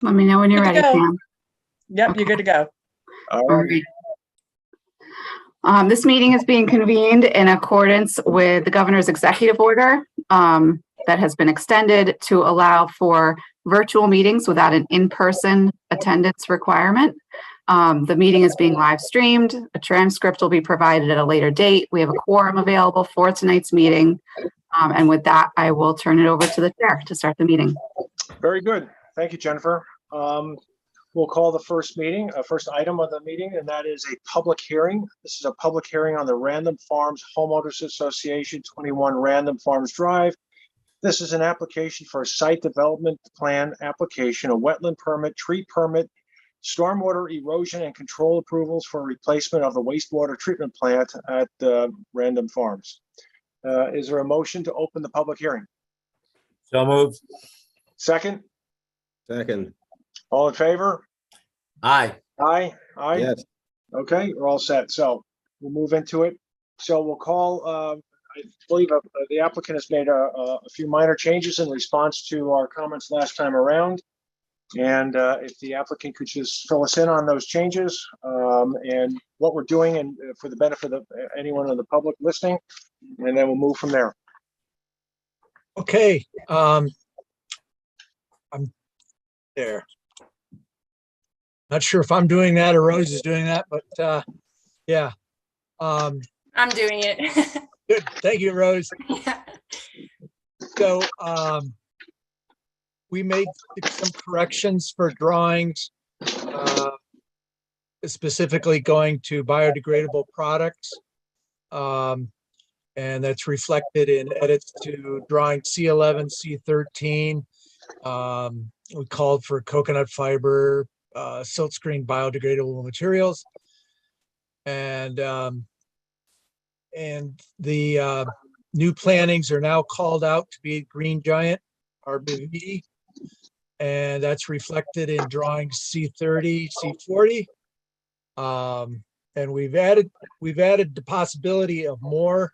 Let me know when you're Good to ready, go. Pam. Yep, Okay. you're good to go. All right. This meeting is being convened in accordance with the governor's executive order that has been extended to allow for virtual meetings without an in-person attendance requirement. The meeting is being live streamed. A transcript will be provided at a later date. We have a quorum available for tonight's meeting. And with that, I will turn it over to the chair to start the meeting. Very good. Thank you, Jennifer. We'll call the first item of the meeting, and that is a public hearing. This is a public hearing on the Random Farms Homeowners Association, 21 Random Farms Drive. This is an application for a site development plan application, a wetland permit, tree permit, stormwater erosion and control approvals for replacement of the wastewater treatment plant at Random Farms. Is there a motion to open the public hearing? So moved. Second? Second. All in favor? Aye. Aye. Aye. Yes. Okay, we're all set. So we'll move into it. So we'll call, I believe the applicant has made a few minor changes in response to our comments last time around. And if the applicant could just fill us in on those changes and what we're doing, and for the benefit of anyone in the public listening, and then we'll move from there. Okay, I'm there. Not sure if I'm doing that or Rose is doing that, but yeah. I'm doing it. Good. Thank you, Rose. Yeah. So we made some corrections for drawings, specifically going to biodegradable products. And that's reflected in edits to drawing C11, C13. We called for coconut fiber, silt screen biodegradable materials. And the new plantings are now called out to be green giant RBV. And that's reflected in drawing C30, C40. And we've added the possibility of more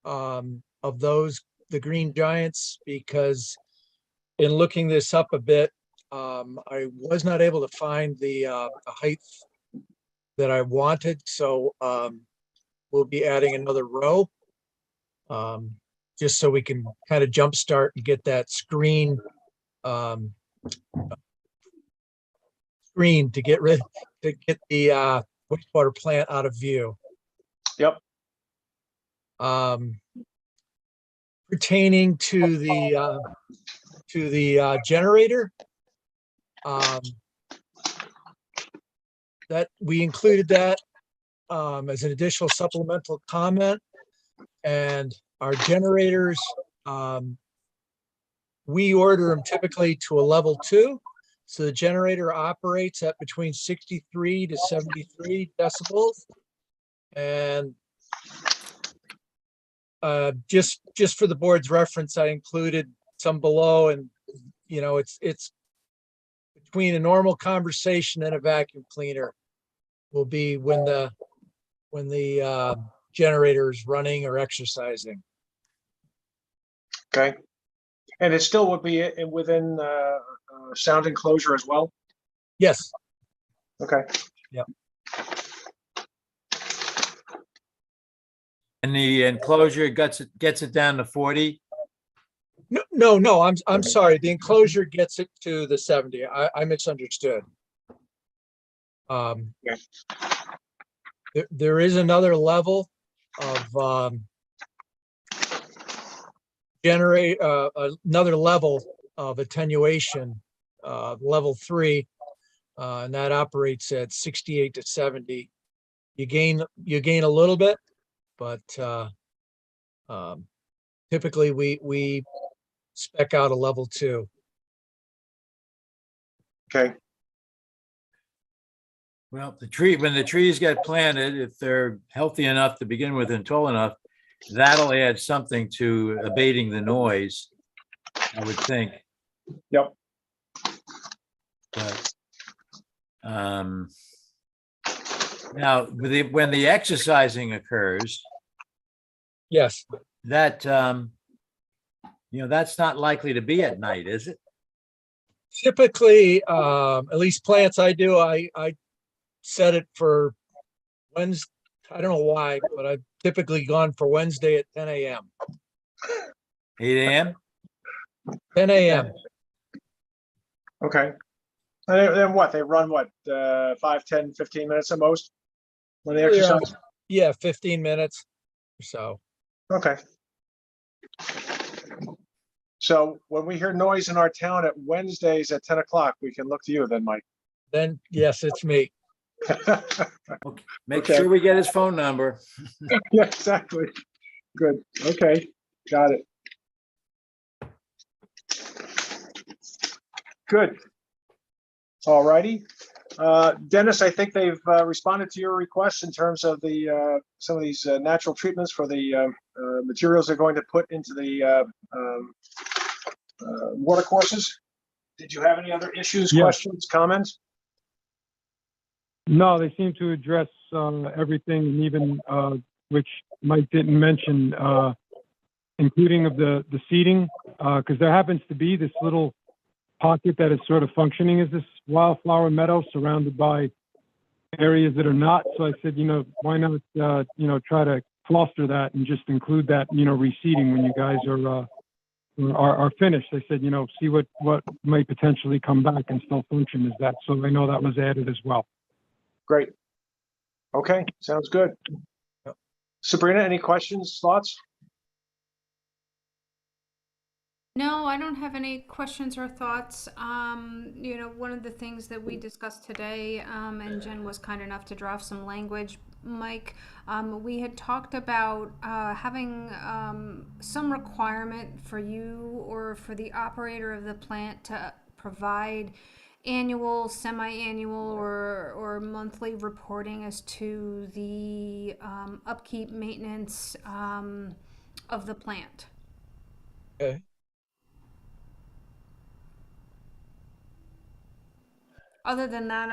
of those, the green giants, because in looking this up a bit, I was not able to find the height that I wanted. So we'll be adding another row just so we can kind of jumpstart and get that screen to get the wastewater plant out of view. Yep. Pertaining to the generator, that we included that as an additional supplemental comment. And our generators, we order them typically to a level 2. So the generator operates at between 63 to 73 decibels. And just for the board's reference, I included some below, and you know, it's between a normal conversation and a vacuum cleaner will be when the generator is running or exercising. Okay. And it still would be within sound enclosure as well? Yes. Okay. Yep. And the enclosure gets it down to 40. No, I'm sorry. The enclosure gets it to the 70. I misunderstood. Yes. There is another level of another level of attenuation, level 3, and that operates at 68 to 70. You gain a little bit, but typically we spec out a level 2. Okay. Well, when the trees get planted, if they're healthy enough to begin with and tall enough, that'll add something to abating the noise, I would think. Yep. But now, when the exercising occurs, Yes. that that's not likely to be at night, is it? Typically, at least plants I do, I set it for Wednesday. I don't know why, but I've typically gone for Wednesday at 10 a.m. 8 a.m.? 10 a.m. Okay. And then what? They run what, 5, 10, 15 minutes at most when they exercise? Yeah, 15 minutes or so. Okay. So when we hear noise in our town at Wednesdays at 10 o'clock, we can look to you then, Mike. Then, yes, it's me. Okay. Make Okay. sure we get his phone number. Yeah, exactly. Good. Okay. Got it. Good. All righty. Dennis, I think they've responded to your request in terms of the some of these natural treatments for the materials they're going to put into the water courses. Did you have any other issues, Yes. questions, comments? No, they seem to address everything, and even which Mike didn't mention, including of the seating, because there happens to be this little pocket that is sort of functioning as this wildflower meadow surrounded by areas that are not. So I said, why not, try to foster that and just include that, reseeding when you guys are finished. I said, see what might potentially come back and still function as that. So I know that was added as well. Great. Okay, sounds good. Yep. Sabrina, any questions, thoughts? No, I don't have any questions or thoughts. One of the things that we discussed today, and Jen was kind enough to draft some language, Mike, we had talked about having some requirement for you or for the operator of the plant to provide annual, semi-annual, or monthly reporting as to the upkeep, maintenance of the plant. Okay. Other than that,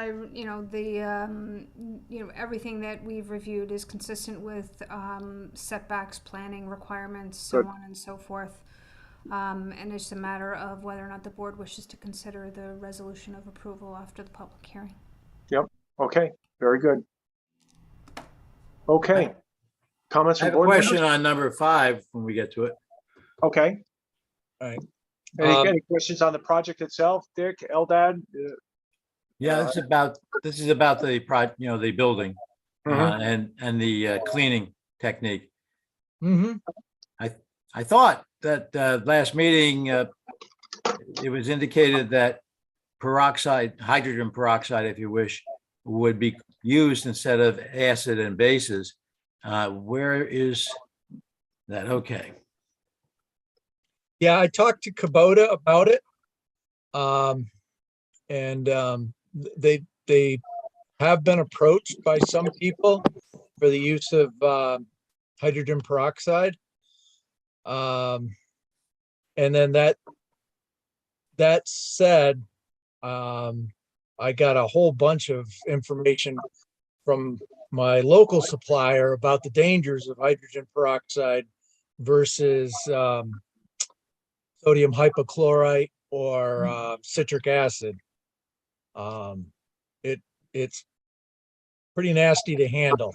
everything that we've reviewed is consistent with setbacks, planning requirements, so Good. on and so forth. And it's a matter of whether or not the board wishes to consider the resolution of approval after the public hearing. Yep. Okay, very good. Okay. Comments I from have a board question members? on number 5 when we get to it. Okay. All right. Any questions on the project itself, Dick, Eldad? Yeah, this is about the the building Mhm. and the cleaning technique. Mm-hmm. I thought that last meeting it was indicated that hydrogen peroxide, if you wish, would be used instead of acid and bases. Where is that? Okay. Yeah, I talked to Kubota about it. They have been approached by some people for the use of hydrogen peroxide. And then that said, I got a whole bunch of information from my local supplier about the dangers of hydrogen peroxide versus sodium hypochlorite or citric acid. It's pretty nasty to handle.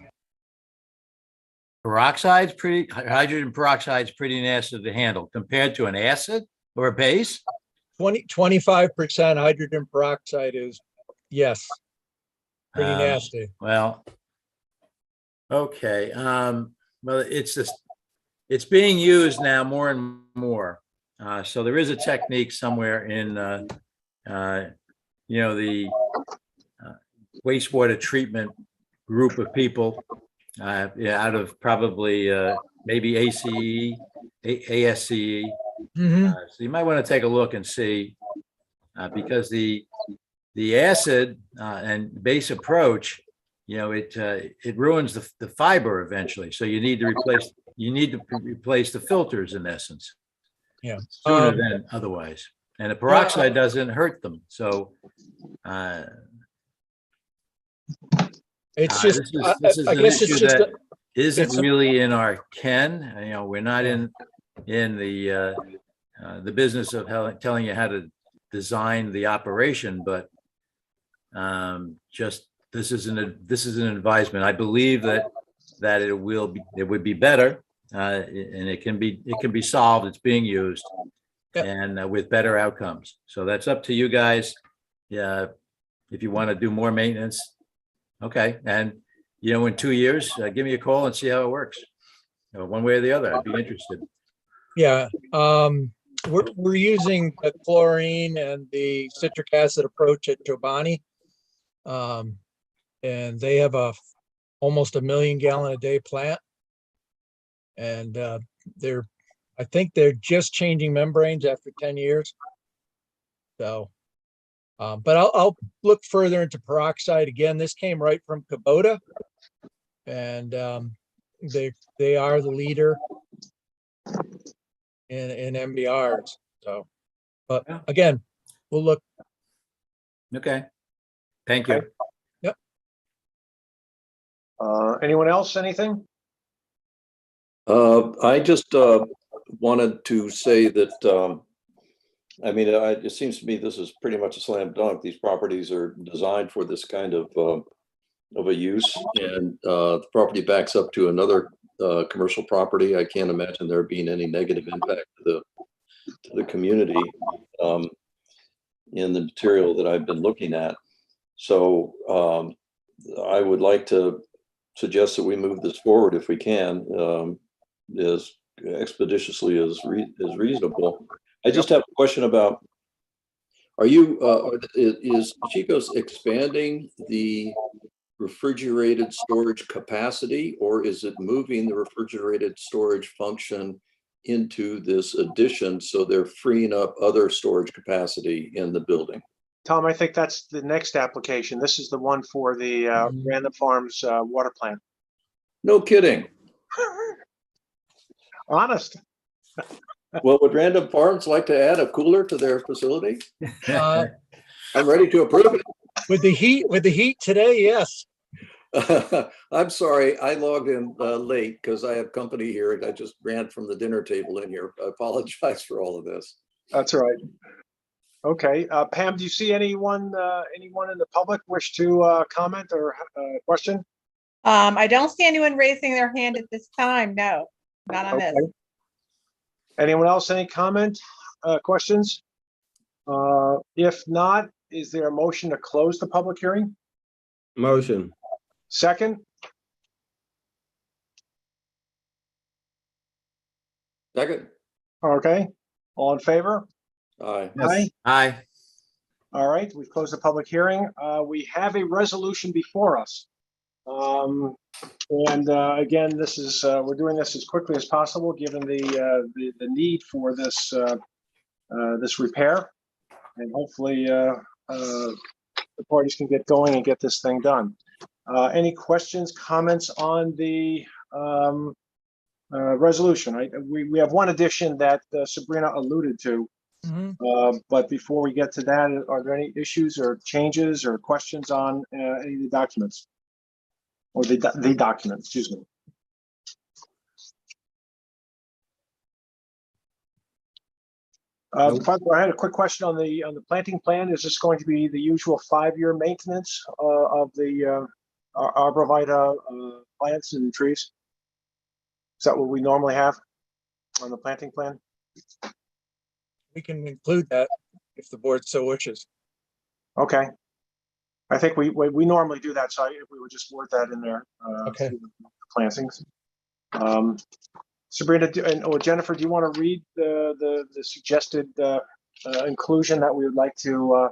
Hydrogen peroxide is pretty nasty to handle compared to an acid or a base. 25% hydrogen peroxide is, yes, pretty nasty. Well, okay. Well, it's being used now more and more. So there is a technique somewhere in, the wastewater treatment group of people out of probably maybe ASCE. Mhm. So you might want to take a look and see, because the acid and base approach, it ruins the fiber eventually. So you need to replace the filters in essence. Yeah. Sooner than otherwise. And the peroxide doesn't hurt them. So It's just, this is I an guess it's issue just, that isn't it's a- really in our ken. We're not in the business of telling you how design the operation, but just this is an advisement. I believe that it would be better, and it can be solved. It's being used, Yep. and with better outcomes. So that's up to you guys. Yeah, if you want to do more maintenance, okay. And in 2 years, give me a call and see how it works. One way or the other, I'd be interested. Yeah, we're using the chlorine and the citric acid approach at Chobani. And they have almost 1 million gallon a day plant. And I think they're just changing membranes after 10 years. So, but I'll look further into peroxide. Again, this came right from Kubota, and they are the leader in MBRs. So, but again, we'll look. Okay. Thank you. Okay. Yep. Anyone else? Anything? I just wanted to say that, it seems to me this is pretty much a slam dunk. These properties are designed for this kind of a use, and the property backs up to another commercial property. I can't imagine there being any negative impact to the community in the material that I've been looking at. So I would like to suggest that we move this forward if we can, as expeditiously as reasonable. I just have a question about, is Chico's expanding the refrigerated storage capacity, or is it moving the refrigerated storage function into this addition so they're freeing up other storage capacity in the building? Tom, I think that's the next application. This is the one for the Random Farms water plant. No kidding. Honest. Well, would Random Farms like to add a cooler to their facility? I'm ready to approve it. With the heat today, yes. I'm sorry, I logged in late because I have company here and I just ran from the dinner table in here. I apologize for all of this. That's all right. Okay, Pam, do you see anyone in the public wish to comment or question? I don't see anyone raising their hand at this time. No, not on this. Anyone else, any comment, questions? If not, is there a motion to close the public hearing? Motion. Second? Second. Okay, all in favor? Aye. Aye. Aye. All right, we've closed the public hearing. We have a resolution before us. Again, this is we're doing this as quickly as possible, given the need for this this repair, and hopefully the parties can get going and get this thing done. Any questions, comments on the resolution? We have one addition that Sabrina alluded to. Mm-hmm. But before we get to that, are there any issues or changes or questions on any of the documents? Or the document, excuse me. By the way, I had a quick question on the planting plan. Is this going to be the usual 5-year maintenance of the arborvitae plants and trees? Is that what we normally have on the planting plan? We can include that if the board so wishes. Okay. I think we normally do that, so if we would just word that in there. Okay. Plantings. Sabrina or Jennifer, do you want to read the suggested inclusion that we would like to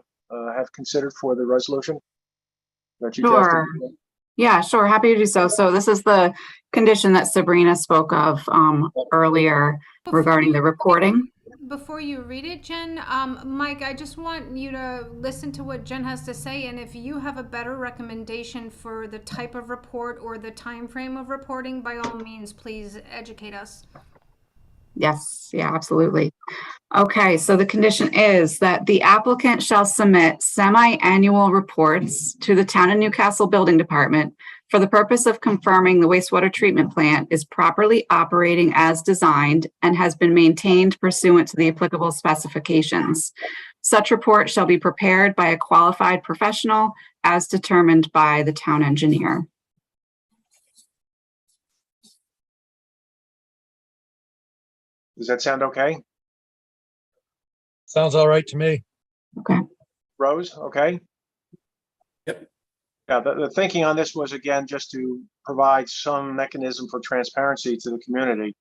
have considered for the resolution? Sure. Yeah, sure. Happy to do so. So this is the condition that Sabrina spoke of earlier regarding the reporting. Before you read it, Jen, Mike, I just want you to listen to what Jen has to say, and if you have a better recommendation for the type of report or the time frame of reporting, by all means, please educate us. Yes, yeah, absolutely. Okay, so the condition is that the applicant shall submit semi-annual reports to the Town of Newcastle Building Department for the purpose of confirming the wastewater treatment plant is properly operating as designed and has been maintained pursuant to the applicable specifications. Such report shall be prepared by a qualified professional as determined by the town engineer. Does that sound okay? Sounds all right to me. Okay. Rose, okay? Yep. Yeah, the thinking on this was, again, just to provide some mechanism for transparency to the community,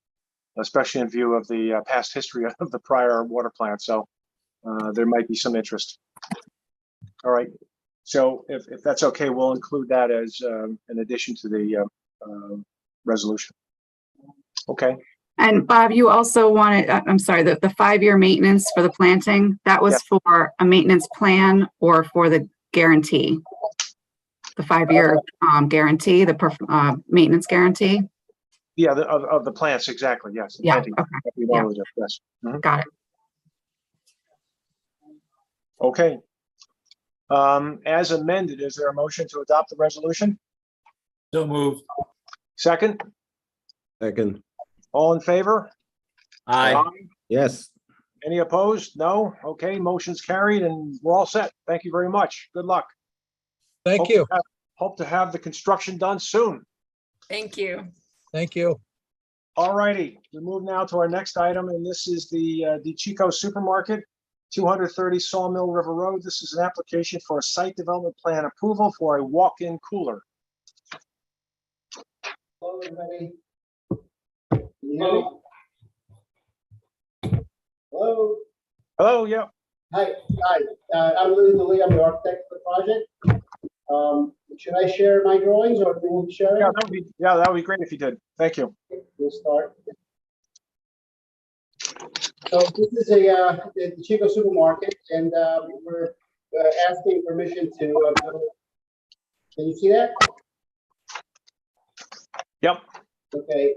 especially in view of the past history of the prior water plant. So there might be some interest. All right. So if that's okay, we'll include that as an addition to the resolution. Okay. And Bob, you also wanted, I'm sorry, the 5-year maintenance for the planting, that was for a maintenance plan or for the guarantee? The 5-year guarantee, the maintenance guarantee? Yeah, of the plants, exactly, yes. Yeah, Planting. okay. Yeah. Yeah. Yes. Mhm. Got it. Okay. As amended, is there a motion to adopt the resolution? So moved. Second? Second, All in favor? Aye. yes. Any opposed? No? Okay, motion's carried and we're all set. Thank you very much. Good luck. Thank you. Hope to have the construction done soon. Thank you. Thank you. All righty, we move now to our next item, and this is the DiCICCO'S Supermarket, 230 Sawmill River Road. This is an application for a site development plan approval for a walk-in cooler. Hello, everybody. Hello. Hello, yeah. Hi. I'm Louis DeLee. I'm the architect for the project. Should I share my drawings or do you want to share it? Yeah, that would be great if you did. Thank you. We'll start. So this is the Chico Supermarket, and we're asking permission to build. Can you see that? Yep. Okay.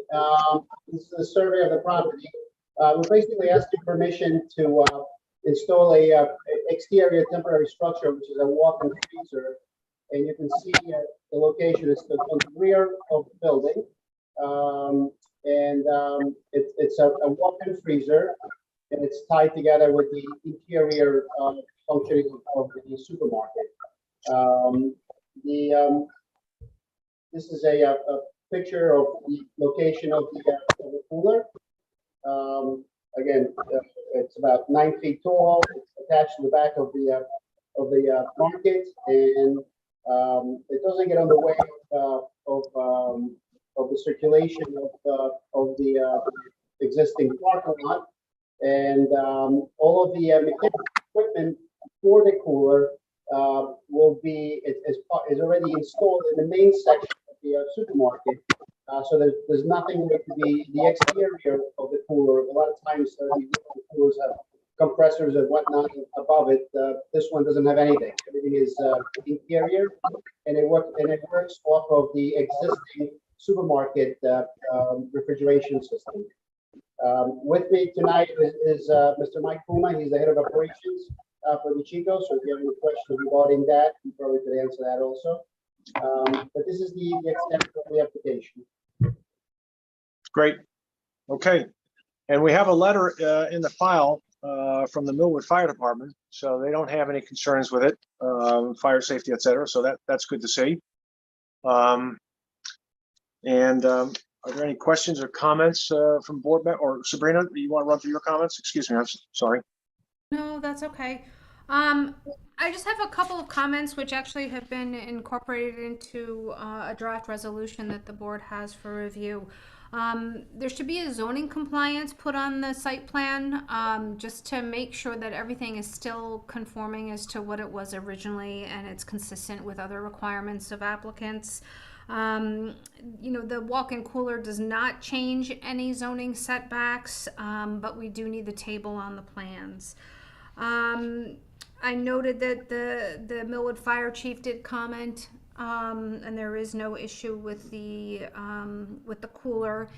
This is a survey of the property. We're basically asking permission to install a exterior temporary structure, which is a walk-in freezer. And you can see the location is to the rear of the building. It's a walk-in freezer, and it's tied together with the interior functioning of the supermarket. This is a picture of the location of the cooler. Again, it's about 9 feet tall. It's attached to the back of the market, and it doesn't get on the way of the circulation of the existing parking lot, and all of the mechanical equipment for the cooler will be is already installed in the main section of the supermarket. So there's nothing to be the exterior of the cooler. A lot of times the coolers have compressors and whatnot above it. This one doesn't have anything. Everything is interior, and it works off of the existing supermarket refrigeration system. With me tonight is Mr. Mike Puma. He's the head of operations for the Chico. So if you have any questions regarding that, you probably could answer that also. But this is the extent of the application. Great. Okay. And we have a letter in the file from the Millwood Fire Department, so they don't have any concerns with it, fire safety, et cetera. So that's good to see. Are there any questions or comments from board member or Sabrina? You want to run through your comments? Excuse me, I'm sorry. No, that's okay. I just have a couple of comments which actually have been incorporated into a draft resolution that the board has for review. There should be a zoning compliance put on the site plan, just to make sure that everything is still conforming as to what it was originally and it's consistent with other requirements of applicants. The walk-in cooler does not change any zoning setbacks, but we do need the table on the plans. I noted that the Millwood Fire Chief did comment, and there is no issue with the cooler.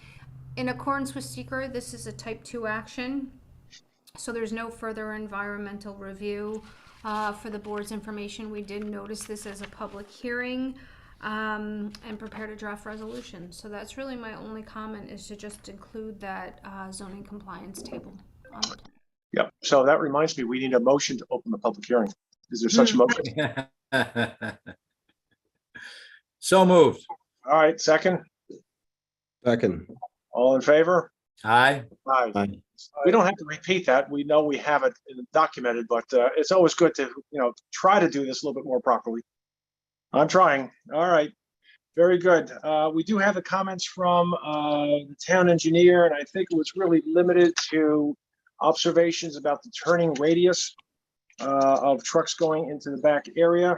In accordance with seeker, this is a type 2 action, so there's no further environmental review. For the board's information, we did notice this as a public hearing and prepared a draft resolution. So that's really my only comment, is to just include that zoning compliance table on the plan. Yep. So that reminds me, we need a motion to open the public hearing. Is there such a motion? So moved. All right, second. Second. All in favor? Aye. Aye. Aye. We don't have to repeat that. We know we have it documented, but it's always good to, try to do this a little bit more properly. I'm trying. All right. Very good. We do have the comments from the town engineer, and I think it was really limited to observations about the turning radius of trucks going into the back area.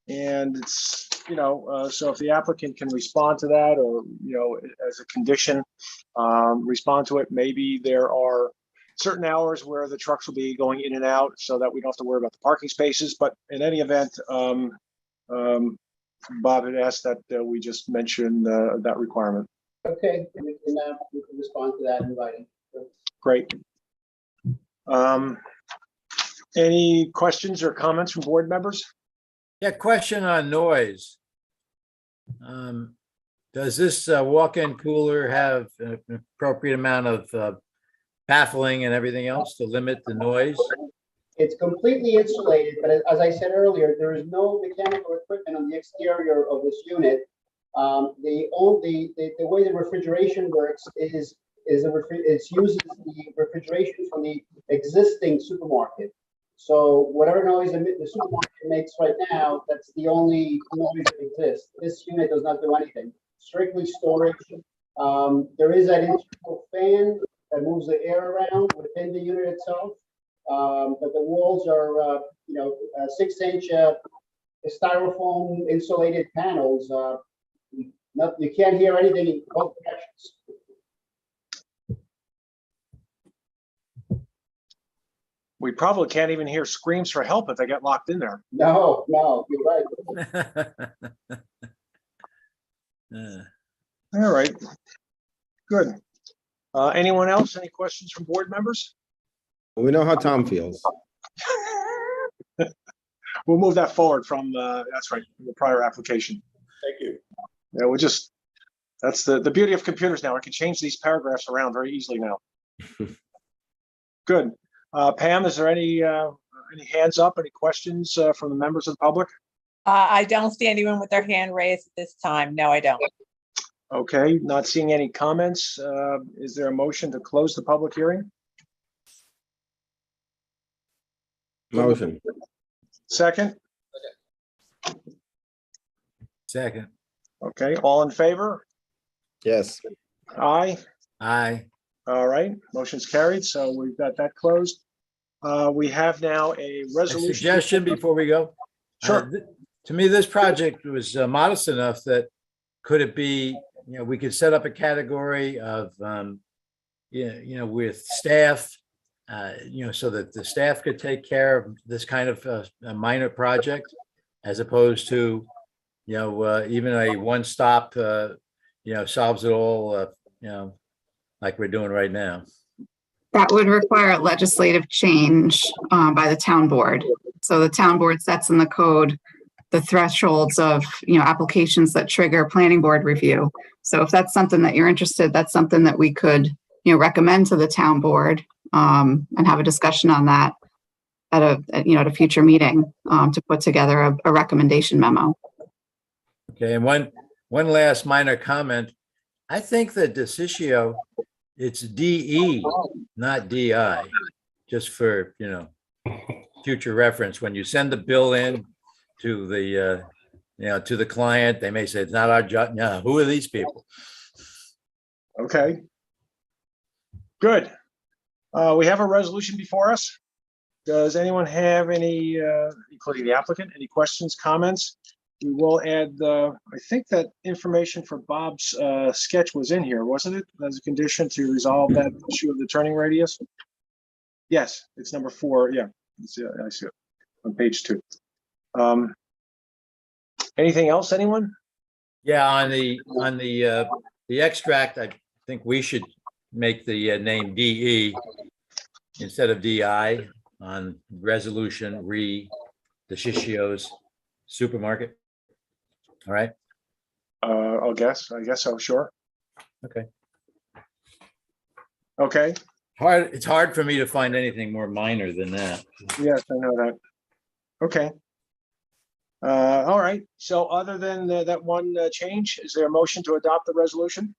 And it's, so if the applicant can respond to that or, as a condition, respond to it, maybe there are certain hours where the trucks will be going in and out so that we don't have to worry about the parking spaces. But in any event, Bob had asked that we just mention that requirement. Okay, we can respond to that in writing. Great. Any questions or comments from board members? Yeah, question on noise. Does this walk-in cooler have an appropriate amount of baffling and everything else to limit the noise? It's completely insulated, but as I said earlier, there is no mechanical equipment on the exterior of this unit. The way the refrigeration works is it uses the refrigeration from the existing supermarket. So whatever noise the supermarket makes right now, that's the only noise that exists. This unit does not do anything. Strictly storage. There is an internal fan that moves the air around within the unit itself. But the walls are, 6-inch styrofoam insulated panels. You can't hear anything in both directions. We probably can't even hear screams for help if they get locked in there. No, you're right. All right. Good. Anyone else? Any questions from board members? We know how Tom feels. We'll move that forward from, that's right, the prior application. Thank you. Yeah, that's the beauty of computers now. I can change these paragraphs around very easily now. Good. Pam, is there any hands up, any questions from the members of the public? I don't see anyone with their hand raised at this time. No, I don't. Okay, not seeing any comments. Is there a motion to close the public hearing? Motion. Second? Second. Okay, all in favor? Yes. Aye. Aye. All right, motion's carried, so we've got that closed. We have now a A resolution. suggestion before we go. Sure. To me, this project was modest enough that could it be, we could set up a category of, with staff, so that the staff could take care of this kind of a minor project as opposed to, even a one-stop, solves it all, like we're doing right now. That would require legislative change by the town board. So the town board sets in the code the thresholds of, applications that trigger planning board review. So if that's something that you're interested, that's something that we could, recommend to the town board and have a discussion on that at a future meeting to put together a recommendation memo. Okay, and one last minor comment. I think that DiCICCO, it's DE, not DI, just for, future reference. When you send the bill in to the, to the client, they may say, it's not our job. No, who are these people? Okay. Good. We have a resolution before us. Does anyone have any, including the applicant, any questions, comments? We will add, I think that information for Bob's sketch was in here, wasn't it? As a condition to resolve that issue of the turning radius? Yes, it's number 4. Yeah, I see it on page 2. Anything else, anyone? Yeah, on the extract, I think we should make the name DE instead of DI on resolution DiCICCO'S Supermarket. All right. I guess so. Sure. Okay. Okay. It's hard for me to find anything more minor than that. Yes, I know that. Okay. All right. So other than that one change, is there a motion to adopt the resolution?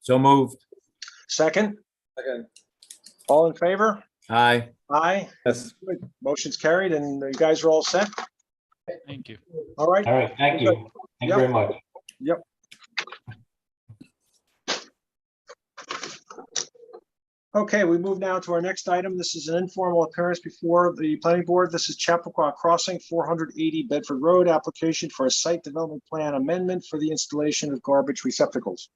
So moved. Second? Second. All in favor? Aye. Aye. Yes. Good. Motion's carried and you guys are all set? Thank you. All right. All right, thank you. Thank you very much. Yep. Okay, we move now to our next item. This is an informal appearance before the planning board. This is Chappaqua Crossing, 480 Bedford Road, application for a site development plan amendment for the installation of garbage receptacles.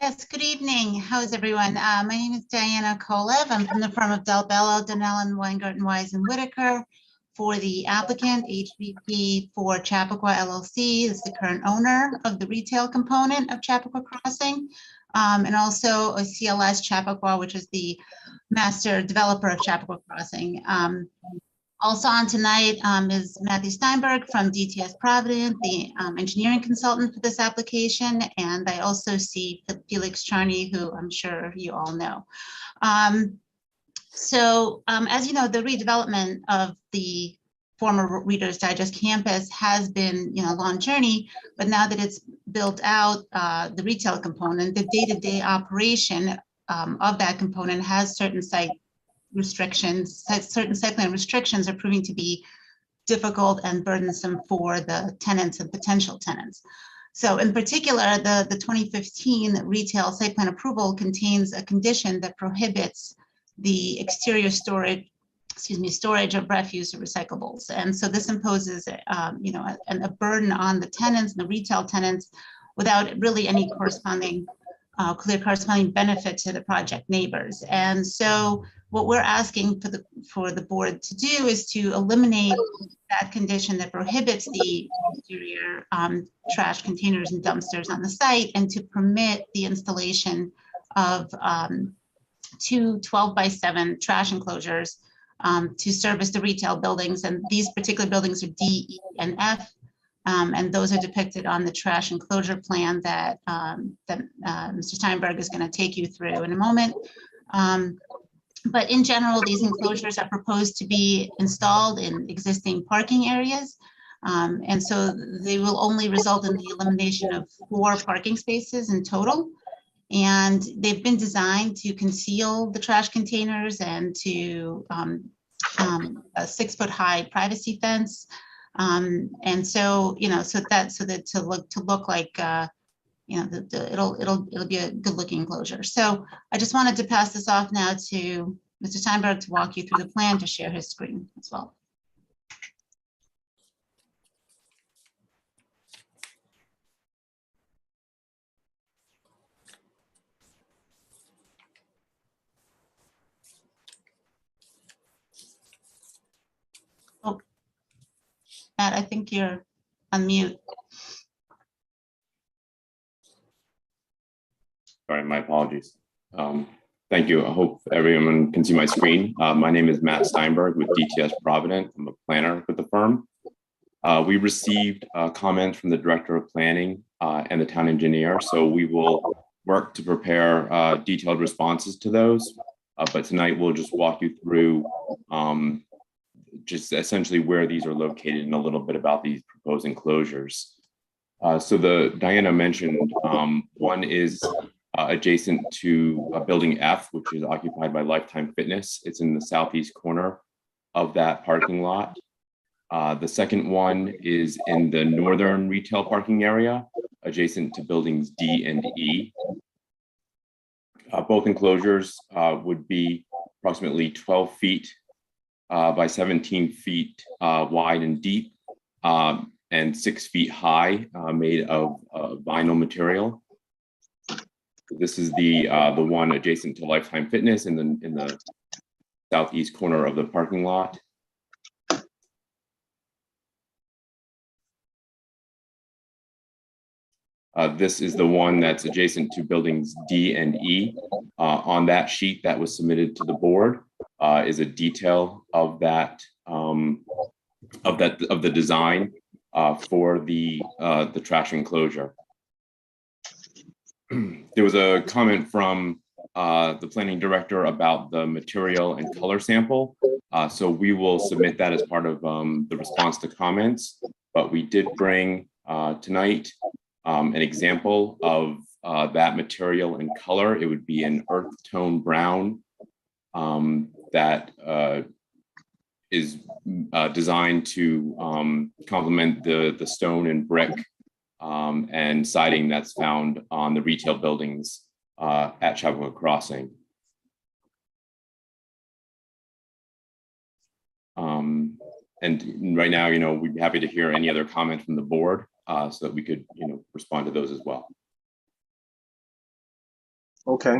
Yes, good evening. How's everyone? My name is Diana Kolev. I'm from the firm of Del Bello, Donnell, Weingarten, Wise, and Whitaker. For the applicant, HVP for Chappaqua LLC is the current owner of the retail component of Chappaqua Crossing. And also a CLS Chappaqua, which is the master developer of Chappaqua Crossing. Also on tonight is Matthew Steinberg from DTS Provident, the engineering consultant for this application. And I also see Felix Charney, who I'm sure you all know. As you know, the redevelopment of the former Reader's Digest campus has been, a long journey, but now that it's built out, the retail component, the day-to-day operation of that component has certain site restrictions, certain site plan restrictions are proving to be difficult and burdensome for the tenants and potential tenants. So in particular, the 2015 retail site plan approval contains a condition that prohibits the exterior storage of refuse or recyclables. And so this imposes, a burden on the tenants, the retail tenants, without really any corresponding, clear corresponding benefit to the project neighbors. And so what we're asking for the board to do is to eliminate that condition that prohibits the exterior trash containers and dumpsters on the site, and to permit the installation of 2 12x7 trash enclosures to service the retail buildings. And these particular buildings are D, E, and F. And those are depicted on the trash enclosure plan that Mr. Steinberg is going to take you through in a moment. But in general, these enclosures are proposed to be installed in existing parking areas. And so they will only result in the elimination of 4 parking spaces in total. And they've been designed to conceal the trash containers and to a 6-foot-high privacy fence. And so, to look like, it'll be a good looking enclosure. So I just wanted to pass this off now to Mr. Steinberg to walk you through the plan, to share his screen as well. Oh, Matt, I think you're on mute. Sorry, my apologies. Thank you. I hope everyone can see my screen. My name is Matt Steinberg with DTS Provident. I'm a planner with the firm. We received comments from the Director of Planning and the Town Engineer, so we will work to prepare detailed responses to those. But tonight we'll just walk you through just essentially where these are located and a little bit about these proposed enclosures. So Diana mentioned one is adjacent to building F, which is occupied by Lifetime Fitness. It's in the southeast corner of that parking lot. The second one is in the northern retail parking area, adjacent to buildings D and E. Both enclosures would be approximately 12 feet by 17 feet wide and deep, and 6 feet high, made of vinyl material. This is the one adjacent to Lifetime Fitness in the southeast corner of the parking lot. This is the one that's adjacent to buildings D and E. On that sheet that was submitted to the board is a detail of that of the design for the trash enclosure. There was a comment from the planning director about the material and color sample. So we will submit that as part of the response to comments. But we did bring tonight an example of that material and color. It would be an earth tone brown that is designed to complement the stone and brick and siding that's found on the retail buildings at Chappaqua Crossing. And right now, we'd be happy to hear any other comment from the board so that we could, respond to those as well. Okay.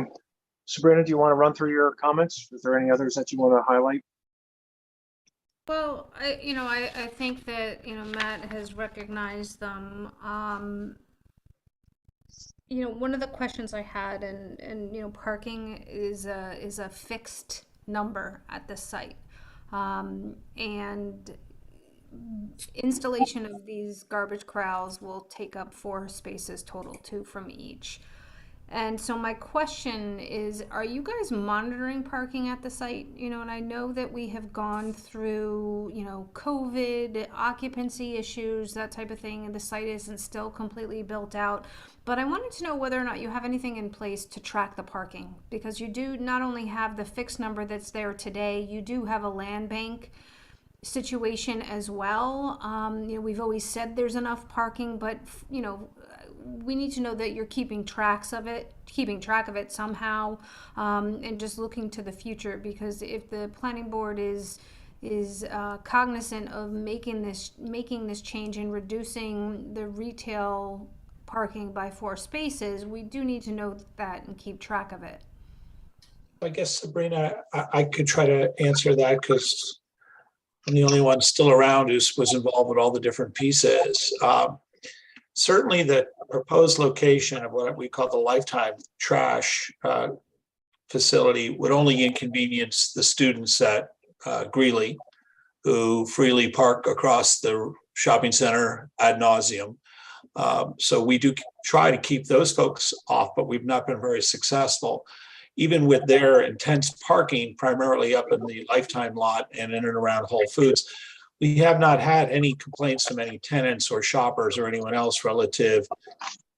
Sabrina, do you want to run through your comments? Is there any others that you want to highlight? Well, I think that, Matt has recognized them. One of the questions I had, and parking is a fixed number at the site. And installation of these garbage corrals will take up 4 spaces total, 2 from each. And so my question is, are you guys monitoring parking at the site? And I know that we have gone through, COVID, occupancy issues, that type of thing, and the site isn't still completely built out. But I wanted to know whether or not you have anything in place to track the parking, because you do not only have the fixed number that's there today, you do have a land bank situation as well. We've always said there's enough parking, but we need to know that you're keeping track of it somehow, and just looking to the future, because if the planning board is cognizant of making this change and reducing the retail parking by 4 spaces, we do need to know that and keep track of it. I guess, Sabrina, I could try to answer that because I'm the only one still around who was involved with all the different pieces. Certainly the proposed location of what we call the lifetime trash facility would only inconvenience the students at Greeley, who freely park across the shopping center ad nauseum. So we do try to keep those folks off, but we've not been very successful. Even with their intense parking, primarily up in the Lifetime lot and in and around Whole Foods, we have not had any complaints from any tenants or shoppers or anyone else relative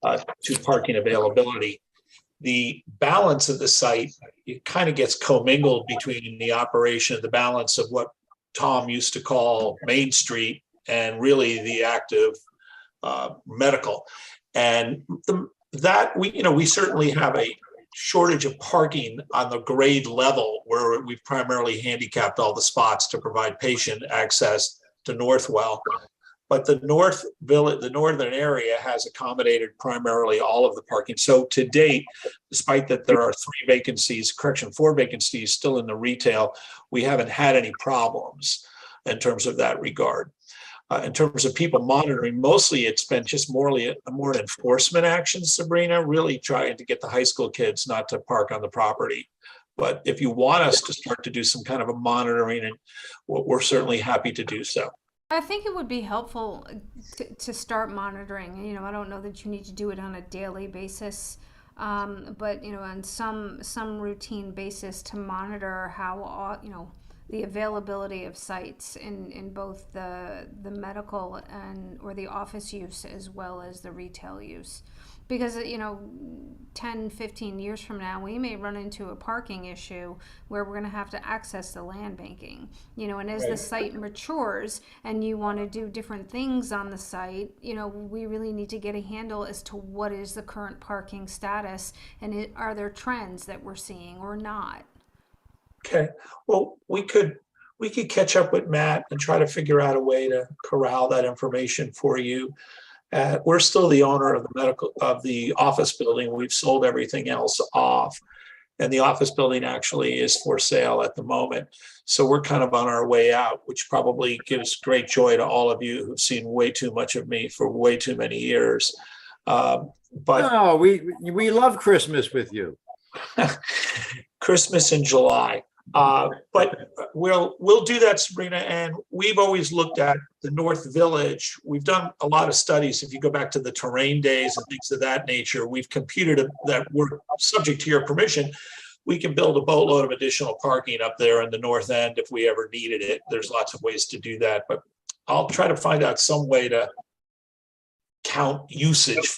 to parking availability. The balance of the site, it kind of gets commingled between the operation, the balance of what Tom used to call Main Street and really the active medical. And we certainly have a shortage of parking on the grade level where we've primarily handicapped all the spots to provide patient access to Northwell. But the northern area has accommodated primarily all of the parking. So to date, despite that there are 4 vacancies still in the retail, we haven't had any problems in terms of that regard. In terms of people monitoring, mostly it's been just more an enforcement action, Sabrina, really trying to get the high school kids not to park on the property. But if you want us to start to do some kind of a monitoring, and we're certainly happy to do so. I think it would be helpful to start monitoring. I don't know that you need to do it on a daily basis, but on some routine basis to monitor how the availability of sites in both the medical or the office use as well as the retail use. Because 10, 15 years from now, we may run into a parking issue where we're going to have to access the land banking, and as the site matures and you want to do different things on the site, we really need to get a handle as to what is the current parking status and are there trends that we're seeing or not. Okay, well, we could catch up with Matt and try to figure out a way to corral that information for you. We're still the owner of the office building. We've sold everything else off, and the office building actually is for sale at the moment. So we're kind of on our way out, which probably gives great joy to all of you who've seen way too much of me for way too many years. But no, we love Christmas with you. Christmas in July. But we'll do that, Sabrina. And we've always looked at the North Village. We've done a lot of studies. If you go back to the terrain days and things of that nature, we've computed that we're subject to your permission. we can build a boatload of additional parking up there in the north end if we ever needed it. There's lots of ways to do that, but I'll try to find out some way to count usage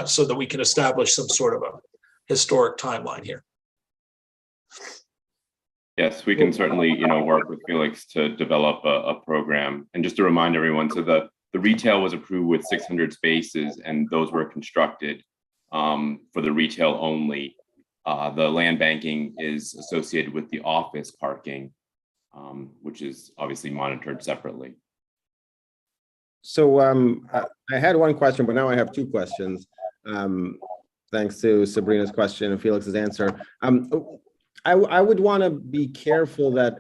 so that we can establish some sort of a historic timeline here. Yes, we can certainly, work with Felix to develop a program. And just to remind everyone, so the retail was approved with 600 spaces, and those were constructed for the retail only. The land banking is associated with the office parking, which is obviously monitored separately. So I had one question, but now I have two questions. Thanks to Sabrina's question and Felix's answer. I would want to be careful that,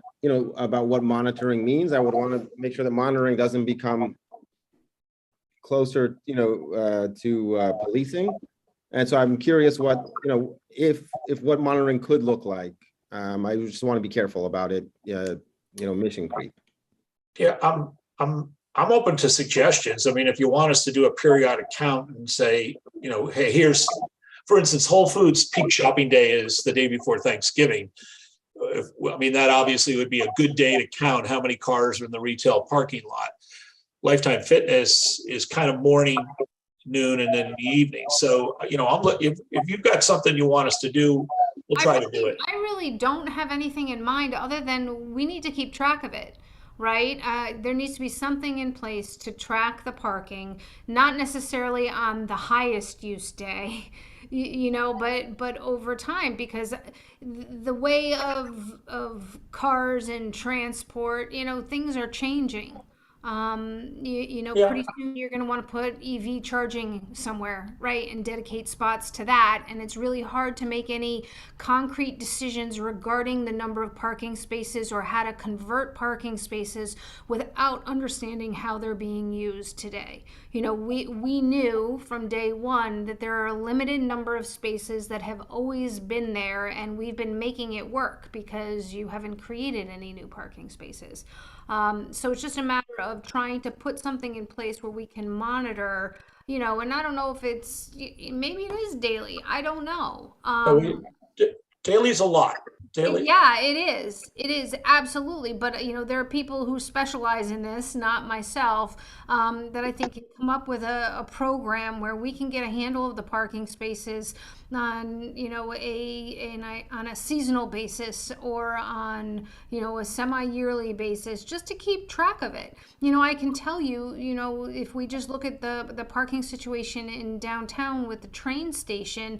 about what monitoring means. I would want to make sure that monitoring doesn't become closer, to policing. And so I'm curious what, if what monitoring could look like. I just want to be careful about it, mission creep. Yeah, I'm open to suggestions. I mean, if you want us to do a periodic count and say, hey, here's, for instance, Whole Foods peak shopping day is the day before Thanksgiving. That obviously would be a good day to count how many cars are in the retail parking lot. Lifetime Fitness is kind of morning, noon, and then in the evening. So, if you've got something you want us to do, we'll try to do it. I really don't have anything in mind other than we need to keep track of it. Right? There needs to be something in place to track the parking, not necessarily on the highest use day, but over time, because the way of cars and transport, things are changing. Pretty soon you're going to want to put EV charging somewhere, right, and dedicate spots to that, and it's really hard to make any concrete decisions regarding the number of parking spaces or how to convert parking spaces without understanding how they're being used today. We knew from day one that there are a limited number of spaces that have always been there, and we've been making it work because you haven't created any new parking spaces. So it's just a matter of trying to put something in place where we can monitor, and I don't know if maybe it is daily. I don't know. Daily's a lot. Daily. Yeah, it is. It is absolutely. But, there are people who specialize in this, not myself, that I think can come up with a program where we can get a handle of the parking spaces on, on a seasonal basis or on, a semi-yearly basis, just to keep track of it. I can tell you, if we just look at the parking situation in downtown with the train station,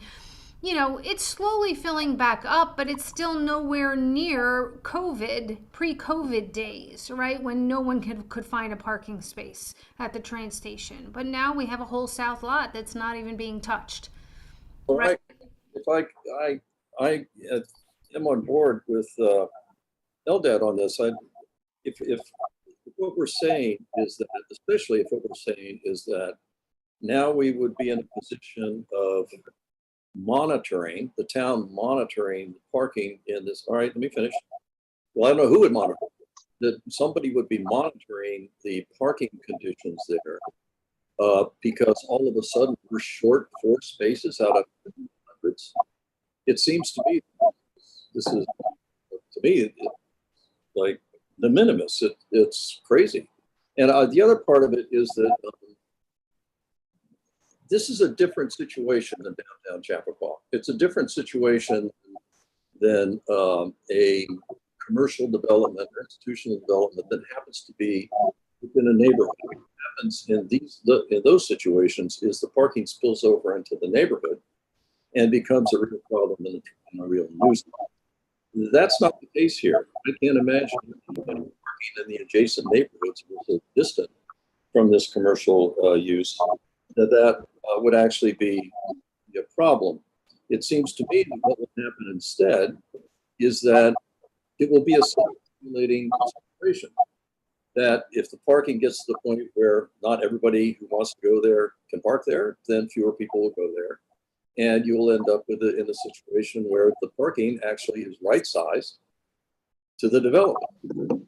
it's slowly filling back up, but it's still nowhere near pre-COVID days, right? When no one could find a parking space at the train station. But now we have a whole south lot that's not even being touched. Well, right? I am on board with Eldad on this. If what we're saying is that, especially if what we're saying is that now we would be in a position of monitoring, the town monitoring parking in this. All right, let me finish. Well, I don't know who would monitor. That somebody would be monitoring the parking conditions there because all of a sudden we're short 4 spaces out of hundreds. It seems to me, this is, to me, like de minimis. It's crazy. And the other part of it is that this is a different situation than downtown Chappaqua. It's a different situation than a commercial development or institutional development that happens to be within a neighborhood. What happens in those situations is the parking spills over into the neighborhood and becomes a real problem and a real nuisance. That's not the case here. I can't imagine parking in the adjacent neighborhoods so distant from this commercial use that would actually be a problem. It seems to me that what will happen instead is that it will be a self-regulating situation. That if the parking gets to the point where not everybody who wants to go there can park there, then fewer people will go there. And you will end up with it in a situation where the parking actually is right-sized to the development. And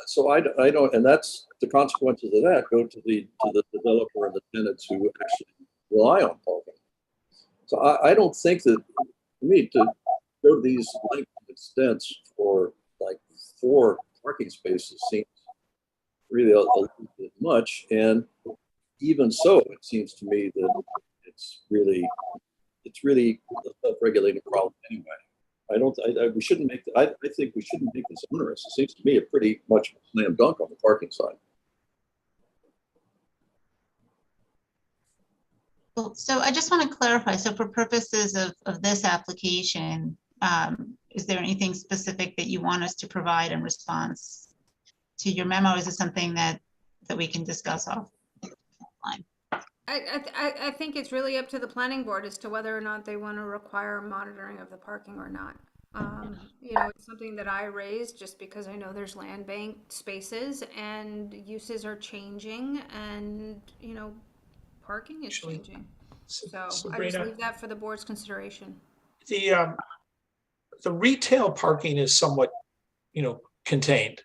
so I don't, and that's the consequences of that go to the developer and the tenants who actually rely on parking. So I don't think that, for me, go to these length extents for like 4 parking spaces seems really a little bit much. And even so, it seems to me that it's really a self-regulating problem anyway. We shouldn't make, I think we shouldn't make this onerous. It seems to me a pretty much slam dunk on the parking side. Well, so I just want to clarify, so for purposes of this application, is there anything specific that you want us to provide in response to your memo? Is it something that we can discuss offline? I think it's really up to the planning board as to whether or not they want to require monitoring of the parking or not. You know, it's something that I raised just because I know there's land bank spaces and uses are changing, and you know, parking is changing. So I just leave that for the board's consideration. The retail parking is somewhat, you know, contained.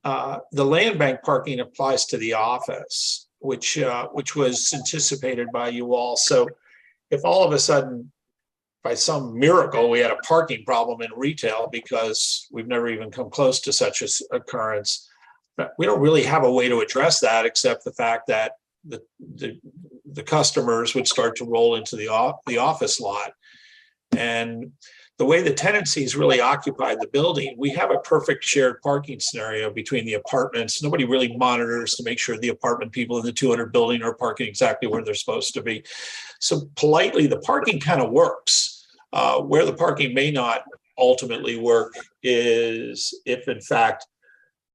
The land bank parking applies to the office, which was anticipated by you all. So if all of a sudden, by some miracle, we had a parking problem in retail because we've never even come close to such an occurrence, we don't really have a way to address that except the fact that the customers would start to roll into the office lot. And the way the tenancies really occupied the building, we have a perfect shared parking scenario between the apartments. Nobody really monitors to make sure the apartment people in the 200 building are parking exactly where they're supposed to be. So politely, the parking kind of works. Where the parking may not ultimately work is if, in fact,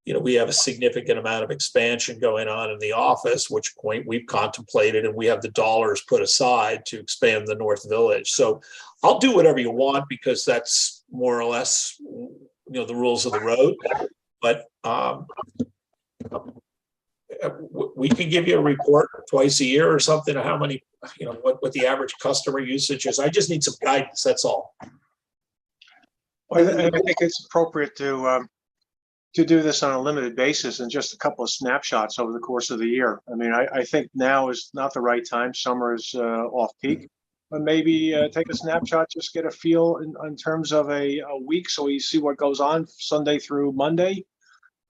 you know, we have a significant amount of expansion going on in the office, which point we've contemplated, and we have the dollars put aside to expand the North Village. So I'll do whatever you want because that's more or less, you know, the rules of the road. But we can give you a report twice a year or something of how many, you know, what the average customer usage is. I just need some guidance. That's all. Well, I think it's appropriate to do this on a limited basis and just a couple of snapshots over the course of the year. I mean, I think now is not the right time. Summer is off peak, but maybe take a snapshot, just get a feel in terms of a week, so you see what goes on Sunday through Monday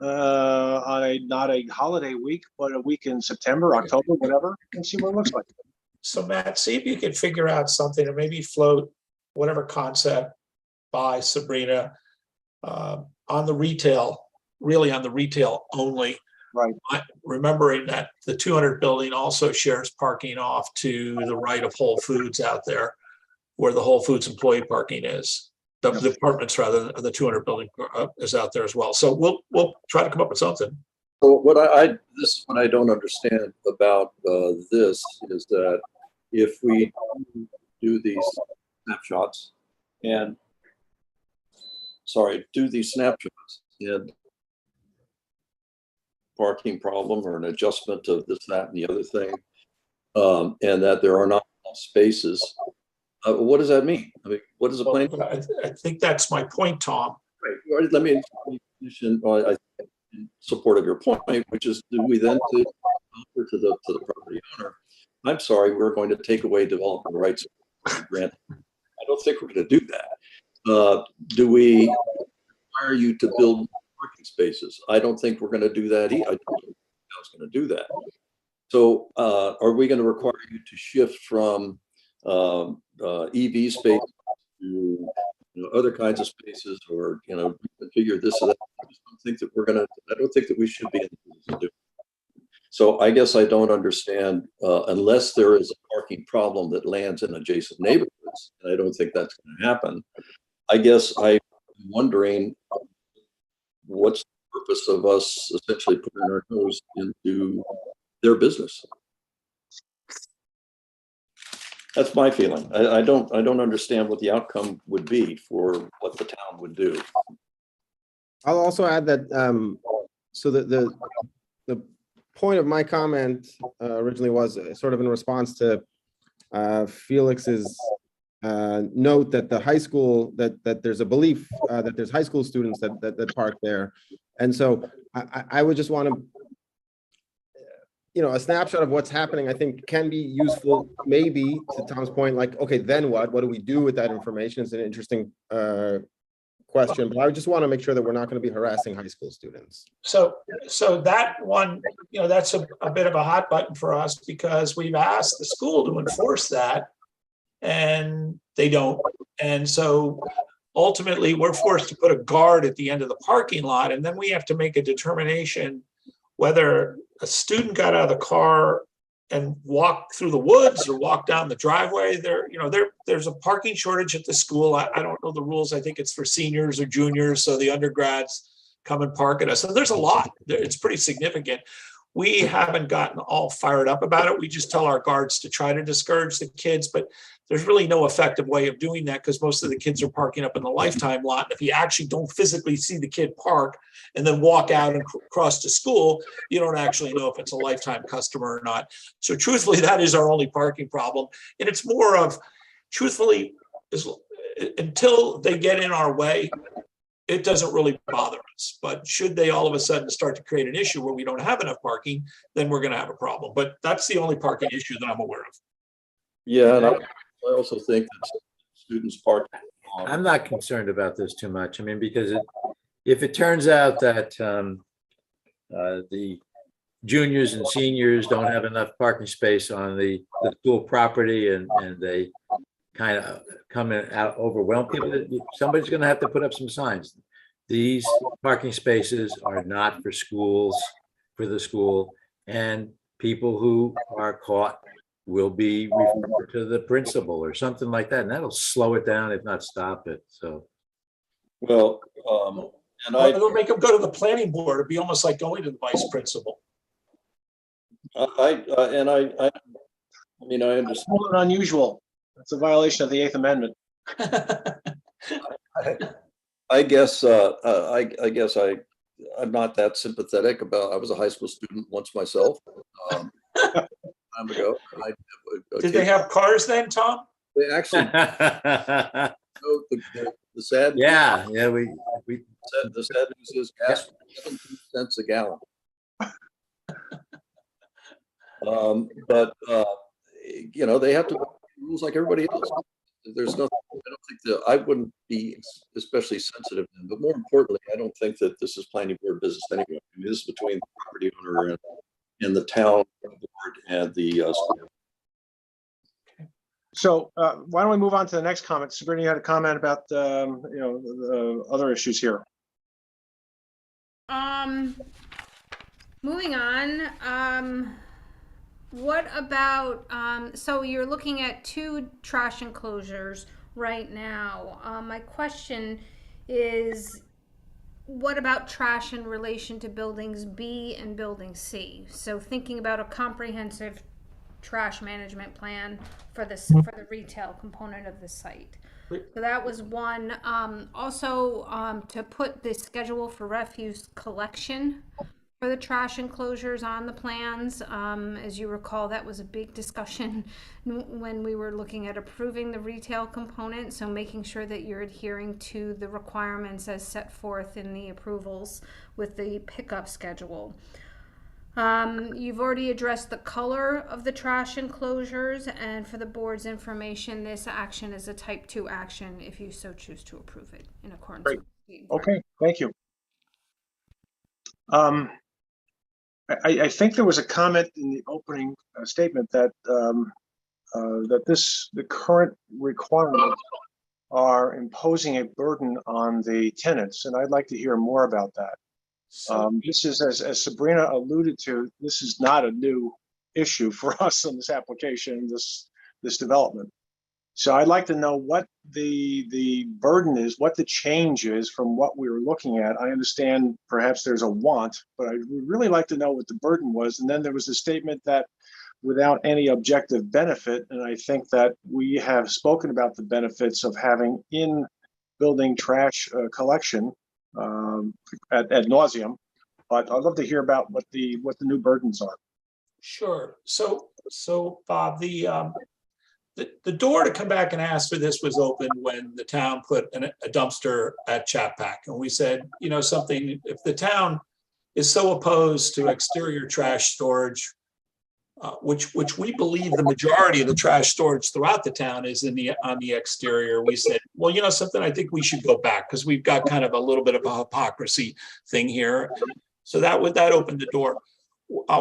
on not a holiday week, but a week in September, October, whatever, and see what it looks like. So Matt, see if you can figure out something or maybe float whatever concept by Sabrina on the retail. Really on the retail only. Right. Remembering that the 200 building also shares parking off to the right of Whole Foods out there, where the Whole Foods employee parking is. The apartments, rather, the 200 building is out there as well. So we'll try to come up with something. So what this is what I don't understand about this is that if we do these snapshots and parking problem or an adjustment of this, that, and the other thing, and that there are not enough spaces. What does that mean? I mean, what is the plan? I think that's my point, Tom. Right. Let me finish in support of your point, which is, do we then offer to the property owner, I'm sorry, we're going to take away development rights. Grant. I don't think we're going to do that. Do we require you to build parking spaces? I don't think we're going to do that either. I don't think I was going to do that. So are we going to require you to shift from EV space to other kinds of spaces, or configure this or that? I just don't think that we're going to. I don't think that we should be in the position to do it. So I guess I don't understand unless there is a parking problem that lands in adjacent neighborhoods, and I don't think that's going to happen. I guess I'm wondering what's the purpose of us essentially putting our nose into their business. That's my feeling. I don't understand what the outcome would be for what the town would do. I'll also add that so the point of my comment originally was sort of in response to Felix's note that the high school, that there's a belief that there's high school students that park there. And so I would just want to, a snapshot of what's happening, I think can be useful, maybe to Tom's point, like, okay, then what? What do we do with that information? It's an interesting question, but I just want to make sure that we're not going to be harassing high school students. So that one, that's a bit of a hot button for us because we've asked the school to enforce that and they don't. And so ultimately we're forced to put a guard at the end of the parking lot, and then we have to make a determination whether a student got out of the car and walked through the woods or walked down the driveway. There's a parking shortage at the school. I don't know the rules. I think it's for seniors or juniors, so the undergrads come and park at us. So there's a lot. It's pretty significant. We haven't gotten all fired up about it. We just tell our guards to try to discourage the kids, but there's really no effective way of doing that because most of the kids are parking up in the Lifetime lot. And if you actually don't physically see the kid park and then walk out and cross to school, you don't actually know if it's a Lifetime customer or not. So truthfully, that is our only parking problem. And it's more of, truthfully, until they get in our way, it doesn't really bother us. But should they all of a sudden start to create an issue where we don't have enough parking, then we're going to have a problem. But that's the only parking issue that I'm aware of. Yeah, and I also think that students park. I'm not concerned about this too much. I mean, because if it turns out that the juniors and seniors don't have enough parking space on the school property and they kind of come in out overwhelm people, somebody's going to have to put up some signs. These parking spaces are not for schools, for the school, and people who are caught will be referred to the principal or something like that, and that'll slow it down, if not stop it. So, well, and it'll make them go to the planning board. It'd be almost like going to the vice principal. I mean, I understand. It's more unusual. It's a violation of the 8th Amendment. I guess I'm not that sympathetic about. I was a high school student once myself. Time ago. Did they have cars then, Tom? They actually. The sad. Yeah. The sad news is gas 17 cents a gallon. But they have to rules like everybody else. There's nothing. I don't think that I wouldn't be especially sensitive to them. But more importantly, I don't think that this is planning board business anyway. I mean, this is between the property owner and the town board and the school. So why don't we move on to the next comment? Sabrina, you had a comment about the other issues here. Moving on. What about, so you're looking at 2 trash enclosures right now. My question is, what about trash in relation to buildings B and building C? So thinking about a comprehensive trash management plan for the retail component of the site. So that was one. Also, to put the schedule for refuse collection for the trash enclosures on the plans. As you recall, that was a big discussion when we were looking at approving the retail component. So making sure that you're adhering to the requirements as set forth in the approvals with the pickup schedule. You've already addressed the color of the trash enclosures, and for the board's information, this action is a type 2 action if you so choose to approve it in accordance with the Okay, thank you. I think there was a comment in the opening statement that the current requirements are imposing a burden on the tenants, and I'd like to hear more about that. This is, as Sabrina alluded to, this is not a new issue for us in this application, this development. So I'd like to know what the burden is, what the change is from what we were looking at. I understand perhaps there's a want, but I would really like to know what the burden was. And then there was a statement that without any objective benefit, and I think that we have spoken about the benefits of having in-building trash collection ad nauseum, but I'd love to hear about what the new burdens are. Sure. So Bob, the door to come back and ask for this was open when the town put a dumpster at Chappaqua. And we said, something, if the town is so opposed to exterior trash storage, which we believe the majority of the trash storage throughout the town is on the exterior. We said, well, you know something, I think we should go back because we've got kind of a little bit of a hypocrisy thing here. So that opened the door.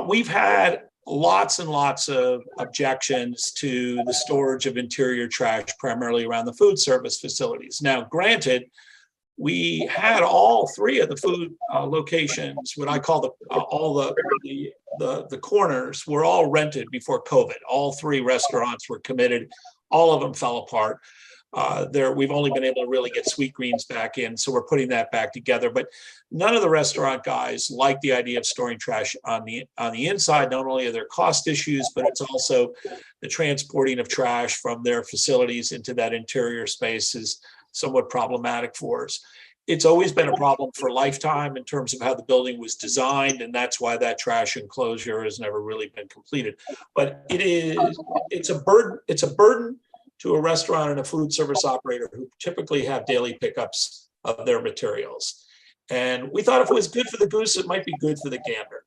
We've had lots and lots of objections to the storage of interior trash, primarily around the food service facilities. Now, granted, we had all three of the food locations, what I call all the corners, were all rented before COVID. All three restaurants were committed. All of them fell apart. We've only been able to really get Sweetgreens back in, so we're putting that back together. But none of the restaurant guys like the idea of storing trash on the inside. Not only are there cost issues, but it's also the transporting of trash from their facilities into that interior space is somewhat problematic for us. It's always been a problem for Lifetime in terms of how the building was designed, and that's why that trash enclosure has never really been completed. But it's a burden to a restaurant and a food service operator who typically have daily pickups of their materials. And we thought if it was good for the goose, it might be good for the gander.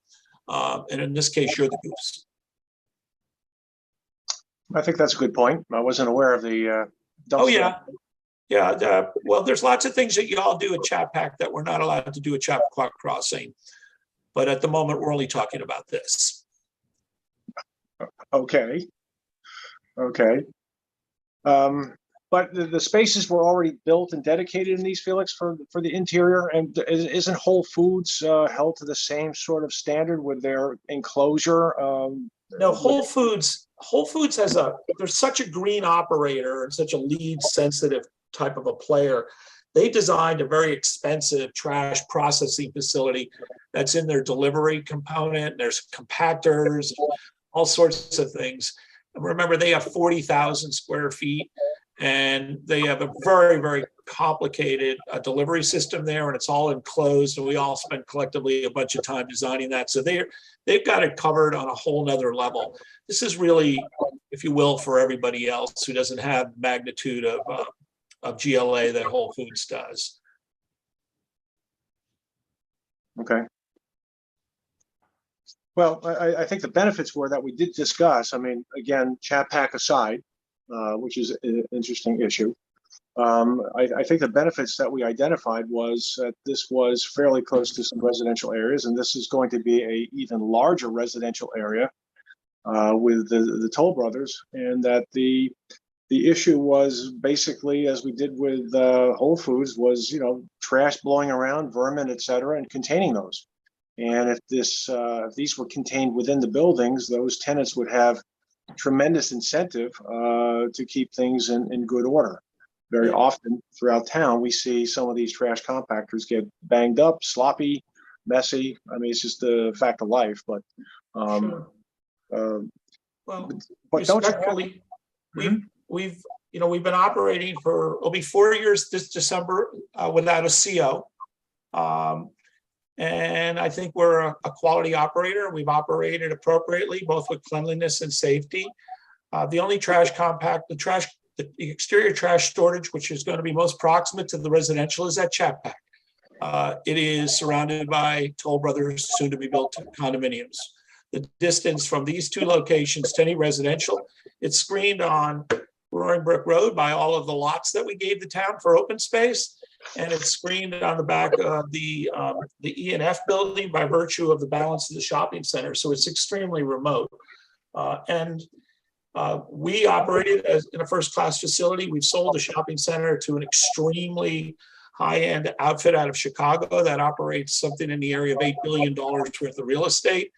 And in this case, you're the goose. I think that's a good point. I wasn't aware of the dumpster. Oh, yeah. Yeah, well, there's lots of things that you all do at Chappaqua that we're not allowed to do at Chappaqua Crossing. But at the moment, we're only talking about this. Okay. But the spaces were already built and dedicated in these, Felix, for the interior. And isn't Whole Foods held to the same sort of standard with their enclosure? No, Whole Foods they're such a green operator and such a lead sensitive type of a player. They designed a very expensive trash processing facility that's in their delivery component. There's compactors, all sorts of things. And remember, they have 40,000 square feet and they have a very, very complicated delivery system there, and it's all enclosed. And we all spent collectively a bunch of time designing that. So they've got it covered on a whole nother level. This is really, if you will, for everybody else who doesn't have magnitude of GLA that Whole Foods does. Okay. Well, I think the benefits were that we did discuss. I mean, again, Chappaqua aside, which is an interesting issue. I think the benefits that we identified was that this was fairly close to some residential areas, and this is going to be a even larger residential area with the Toll Brothers, and that the issue was basically, as we did with Whole Foods, was, you know, trash blowing around, vermin, et cetera, and containing those. And if these were contained within the buildings, those tenants would have tremendous incentive to keep things in good order. Very often throughout town, we see some of these trash compactors get banged up, sloppy, messy. I mean, it's just a fact of life. But respectfully, we've been operating for, it'll be 4 years this December without a CO. And I think we're a quality operator. We've operated appropriately, both with cleanliness and safety. The only trash compact, the exterior trash storage, which is going to be most proximate to the residential, is at Chappaqua. It is surrounded by Toll Brothers, soon to be built condominiums. The distance from these two locations to any residential, it's screened on Roaring Brook Road by all of the lots that we gave the town for open space. And it's screened on the back of the E&F building by virtue of the balance of the shopping center. So it's extremely remote. We operated as in a first-class facility. We've sold the shopping center to an extremely high-end outfit out of Chicago that operates something in the area of $8 billion worth of real estate.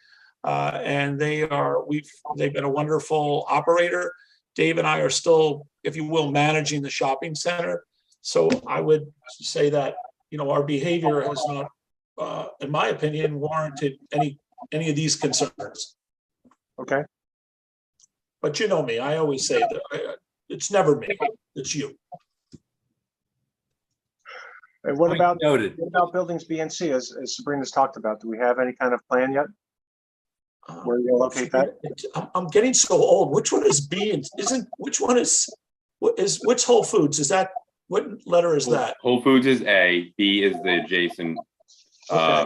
And they've been a wonderful operator. Dave and I are still, if you will, managing the shopping center. So I would say that, our behavior has not, in my opinion, warranted any of these concerns. Okay. But you know me, I always say that it's never me, it's you. And what about buildings B and C, as Sabrina's talked about? Do we have any kind of plan yet? Where are you going to locate that? I'm getting so old. Which one is B and which Whole Foods? Is that, what letter is that? Whole Foods is A, B is the adjacent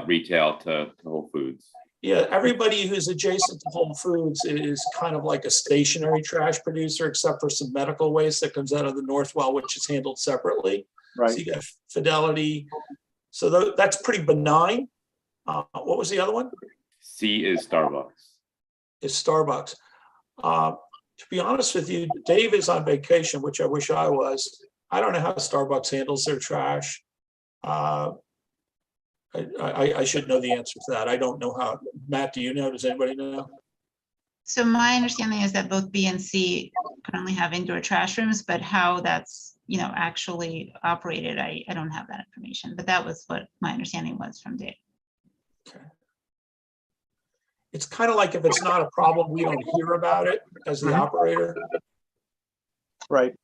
retail to Whole Foods. Yeah, everybody who's adjacent to Whole Foods is kind of like a stationary trash producer, except for some medical waste that comes out of the north well, which is handled separately. So Right. you got Fidelity. So that's pretty benign. What was the other one? C is Starbucks. Is Starbucks. To be honest with you, Dave is on vacation, which I wish I was. I don't know how Starbucks handles their trash. I should know the answer to that. I don't know how. Matt, do you know? Does anybody know? So my understanding is that both B and C currently have indoor trash rooms, but how that's, actually operated, I don't have that information, but that was what my understanding was from Dave. Okay. It's kind of like if it's not a problem, we don't hear about it as the operator. Right.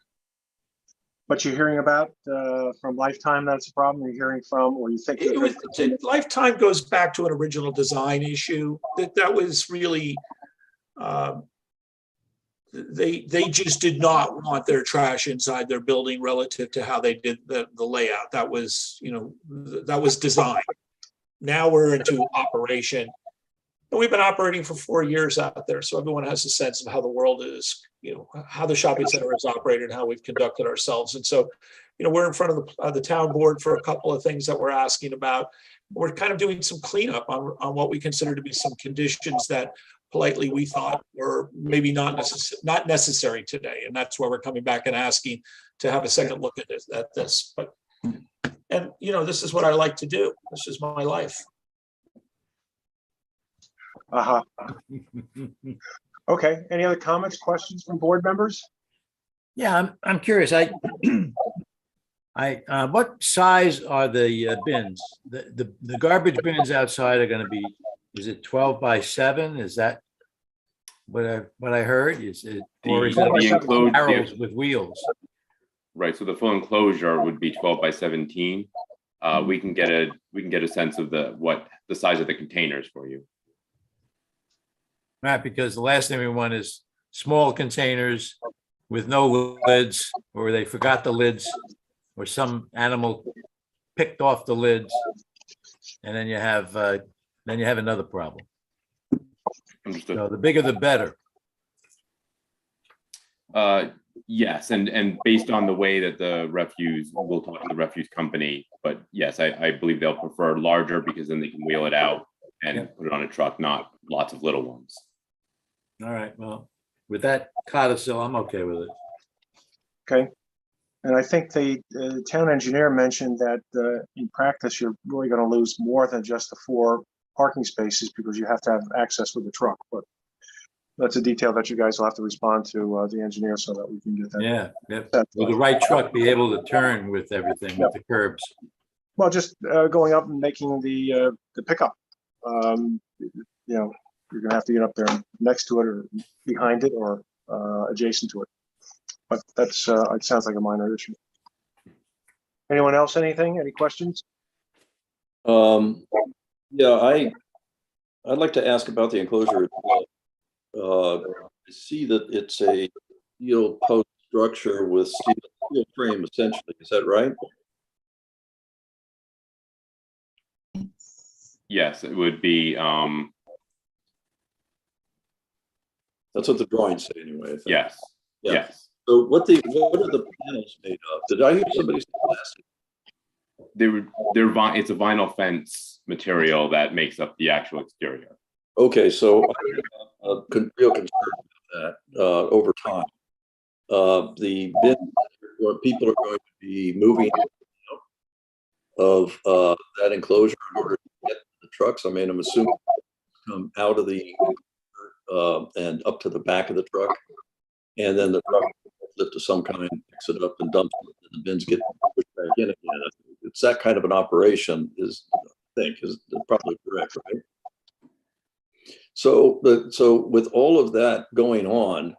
But you're hearing about from Lifetime, that's a problem you're hearing from, or you think? Lifetime goes back to an original design issue. That was really, they just did not want their trash inside their building relative to how they did the layout. That was, that was design. Now we're into operation. And we've been operating for 4 years out there. So everyone has a sense of how the world is, how the shopping center is operated, how we've conducted ourselves. And so, we're in front of the town board for a couple of things that we're asking about. We're kind of doing some cleanup on what we consider to be some conditions that politely we thought were maybe not necessary today. And that's where we're coming back and asking to have a second look at this. But, and this is what I like to do. This is my life. Okay. Any other comments, questions from board members? Yeah, I'm curious. What size are the bins? The garbage bins outside are going to be, is it 12 by 7? Is that what I heard? Is it, or is it the enclosure barrels with wheels? Right. So the full enclosure would be 12 by 17. We can get a sense of the size of the containers for you. Right, because the last thing we want is small containers with no lids, or they forgot the lids, or some animal picked off the lids, and then you have another problem. Understood. So the bigger the better. Yes, and based on the way that the refuse, we'll talk to the refuse company, but yes, I believe they'll prefer larger because then they can wheel it out and put it on a truck, not lots of little ones. All right, well, with that codicil, I'm okay with it. Okay. And I think the town engineer mentioned that in practice, you're really going to lose more than just the 4 parking spaces because you have to have access with the truck. But that's a detail that you guys will have to respond to the engineer so that we can get that. Yeah. Will the right truck be able to turn with everything, with the curbs? Well, just going up and making the pickup. You're going to have to get up there next to it or behind it or adjacent to it. But that's, it sounds like a minor issue. Anyone else, anything? Any questions? Yeah, I'd like to ask about the enclosure. I see that it's a steel post structure with steel frame, essentially. Is that right? Yes, it would be. That's what the drawings say anyway. I think. Yes. Yeah. Yes. So what are the panels made of? Did I hear somebody say plastic? It's a vinyl fence material that makes up the actual exterior. Okay, so I'm real concerned about that over time. The bit where people are going to be moving out of that enclosure in order to get the trucks. I mean, I'm assuming come out of the and up to the back of the truck, and then the truck lift of some kind picks it up and dumps it, and the bins get pushed back in again. It's that kind of an operation, is probably correct, right? So with all of that going on,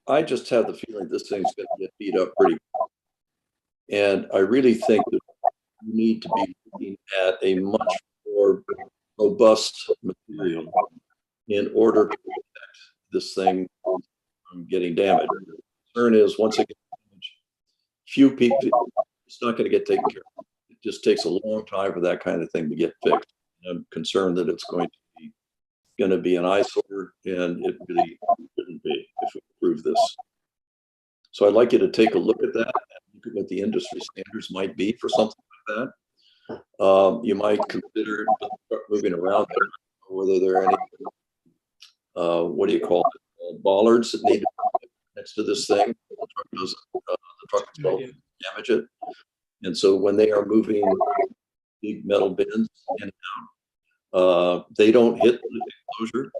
I just have the feeling this thing's going to get beat up pretty quick. And I really think that we need to be looking at a much more robust material in order to protect this thing from getting damaged. The concern is once it gets damaged, few people, it's not going to get taken care of. It just takes a long time for that kind of thing to get fixed. I'm concerned that it's going to be going to be an eyesore, and it really shouldn't be if we approve this. So I'd like you to take a look at that, and look at what the industry standards might be for something like that. You might consider moving around there, whether there are any, what do you call it, bollards that need to be next to this thing. The truck will damage it. And so when they are moving big metal bins in and out, they don't hit the enclosure.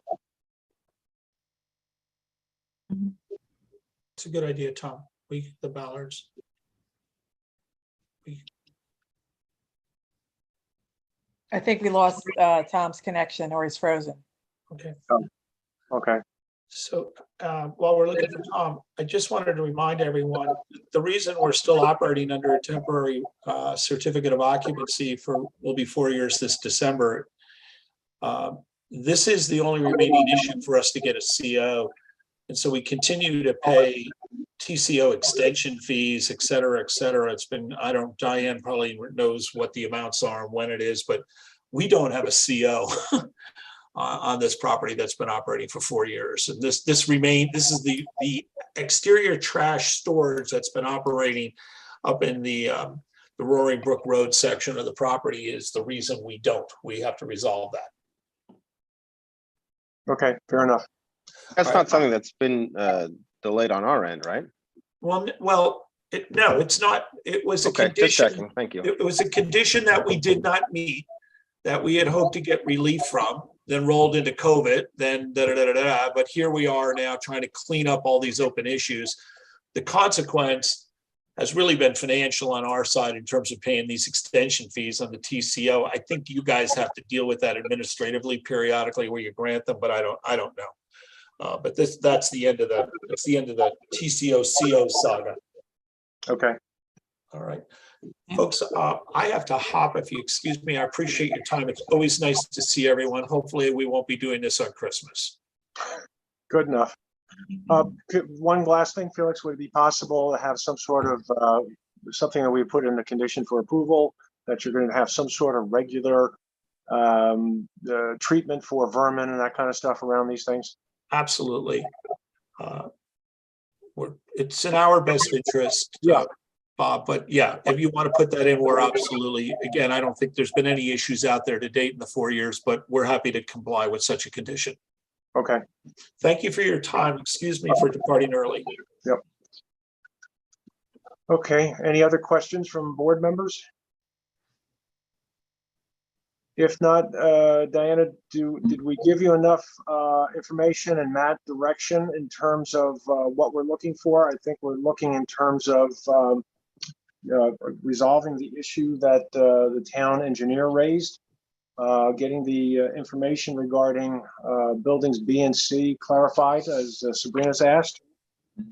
It's a good idea, Tom. The bollards. I think we lost Tom's connection, or he's frozen. Okay. Okay. So while we're looking for Tom, I just wanted to remind everyone, the reason we're still operating under a temporary certificate of occupancy will be 4 years this December. This is the only remaining issue for us to get a CO. And so we continue to pay TCO extension fees, et cetera, et cetera. It's been, Diane probably knows what the amounts are and when it is, but we don't have a CO on this property that's been operating for 4 years. And this is the exterior trash storage that's been operating up in the Roaring Brook Road section of the property is the reason we have to resolve that. Okay, fair enough. That's not something that's been delayed on our end, right? Well, no, it's not. It was a Okay, condition. just checking. Thank you. It was a condition that we did not meet, that we had hoped to get relief from, then rolled into COVID, then da-da-da-da-da. But here we are now trying to clean up all these open issues. The consequence has really been financial on our side in terms of paying these extension fees on the TCO. I think you guys have to deal with that administratively periodically where you grant them, but I don't know. But that's the end of the TCO CO saga. Okay. All right. Folks, I have to hop, if you excuse me. I appreciate your time. It's always nice to see everyone. Hopefully we won't be doing this on Christmas. Good enough. One last thing, Felix, would it be possible to have some sort of something that we put in the condition for approval, that you're going to have some sort of regular treatment for vermin and that kind of stuff around these things? Absolutely. It's in our best interest. Yeah. Bob, but yeah, if you want to put that in, we're absolutely, again, I don't think there's been any issues out there to date in the 4 years, but we're happy to comply with such a condition. Okay. Thank you for your time. Excuse me for departing early. Yep. Okay, any other questions from board members? If not, Diana, did we give you enough information and Matt direction in terms of what we're looking for? I think we're looking in terms of resolving the issue that the town engineer raised, getting the information regarding buildings B and C clarified, as Sabrina's asked.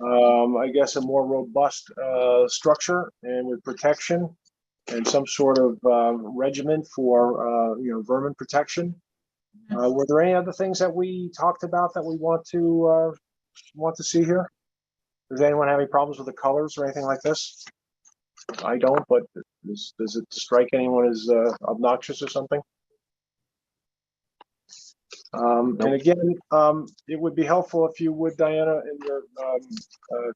I guess a more robust structure and with protection and some sort of regimen for vermin protection. Were there any other things that we talked about that we want to see here? Does anyone have any problems with the colors or anything like this? I don't, but does it strike anyone as obnoxious or something? And again, it would be helpful if you would, Diana, in your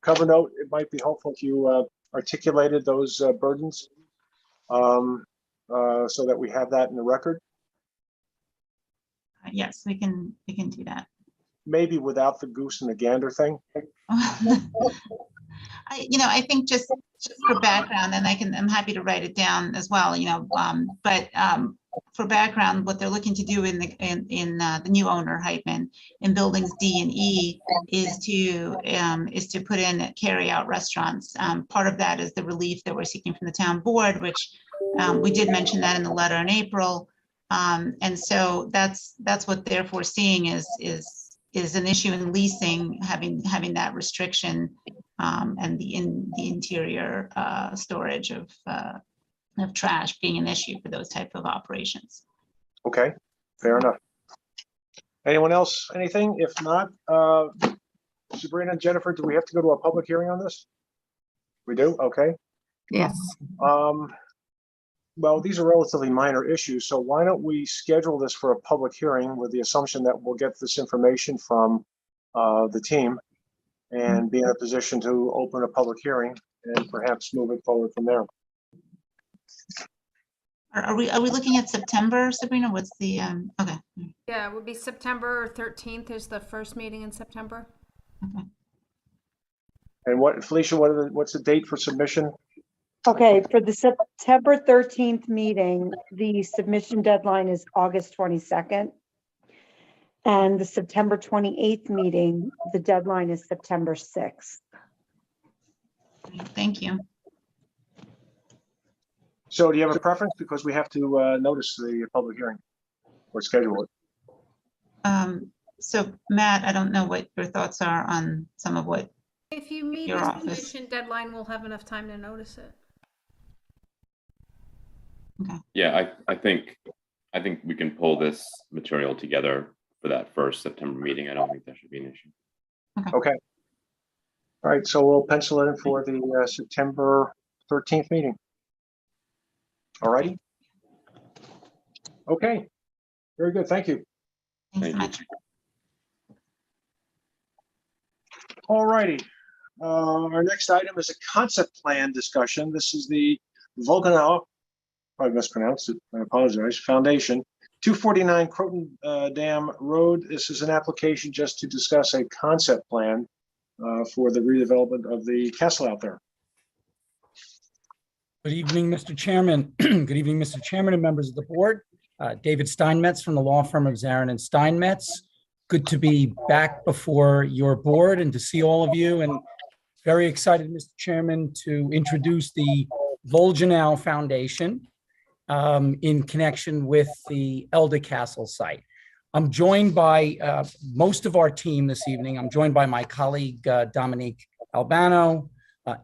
cover note, it might be helpful if you articulated those burdens so that we have that in the record. Yes, we can do that. Maybe without the goose and the gander thing. I think just for background, and I'm happy to write it down as well, but for background, what they're looking to do in the new owner Heitman in buildings D and E is to put in carry out restaurants. Part of that is the relief that we're seeking from the town board, which we did mention that in the letter in April. And so that's what they're foreseeing is an issue in leasing, having that restriction and the interior storage of trash being an issue for those type of operations. Okay, fair enough. Anyone else, anything? If not, Sabrina and Jennifer, do we have to go to a public hearing on this? We do, okay. Yes. well, these are relatively minor issues, so why don't we schedule this for a public hearing with the assumption that we'll get this information from the team and be in a position to open a public hearing and perhaps move it forward from there. Are we looking at September, Sabrina? What's the, okay. Yeah, it would be September 13th is the first meeting in September. Okay. And what, Felicia, what's the date for submission? Okay, for the September 13th meeting, the submission deadline is August 22nd. And the September 28th meeting, the deadline is September 6th. Thank you. So do you have a preference? Because we have to notice the public hearing or schedule it. So Matt, I don't know what your thoughts are on some of what If you meet your the office. submission deadline, we'll have enough time to notice it. Okay. Yeah, I think we can pull this material together for that first September meeting. I don't think that should be an issue. Okay. All right, so we'll pencil it in for the September 13th meeting. All righty. Okay, very good, thank you. Thanks so much. All righty. Our next item is a concept plan discussion. This is the Volgenau, I mispronounced it, I apologize, Foundation, 249 Croton Dam Road. This is an application just to discuss a concept plan for the redevelopment of the castle out there. Good evening, Mr. Chairman. Good evening, Mr. Chairman and members of the board. David Steinmetz from the law firm of Zarin and Steinmetz. Good to be back before your board and to see all of you, and very excited, Mr. Chairman, to introduce the Volgenau Foundation in connection with the Elder Castle site. I'm joined by most of our team this evening. I'm joined by my colleague, Dominique Albano,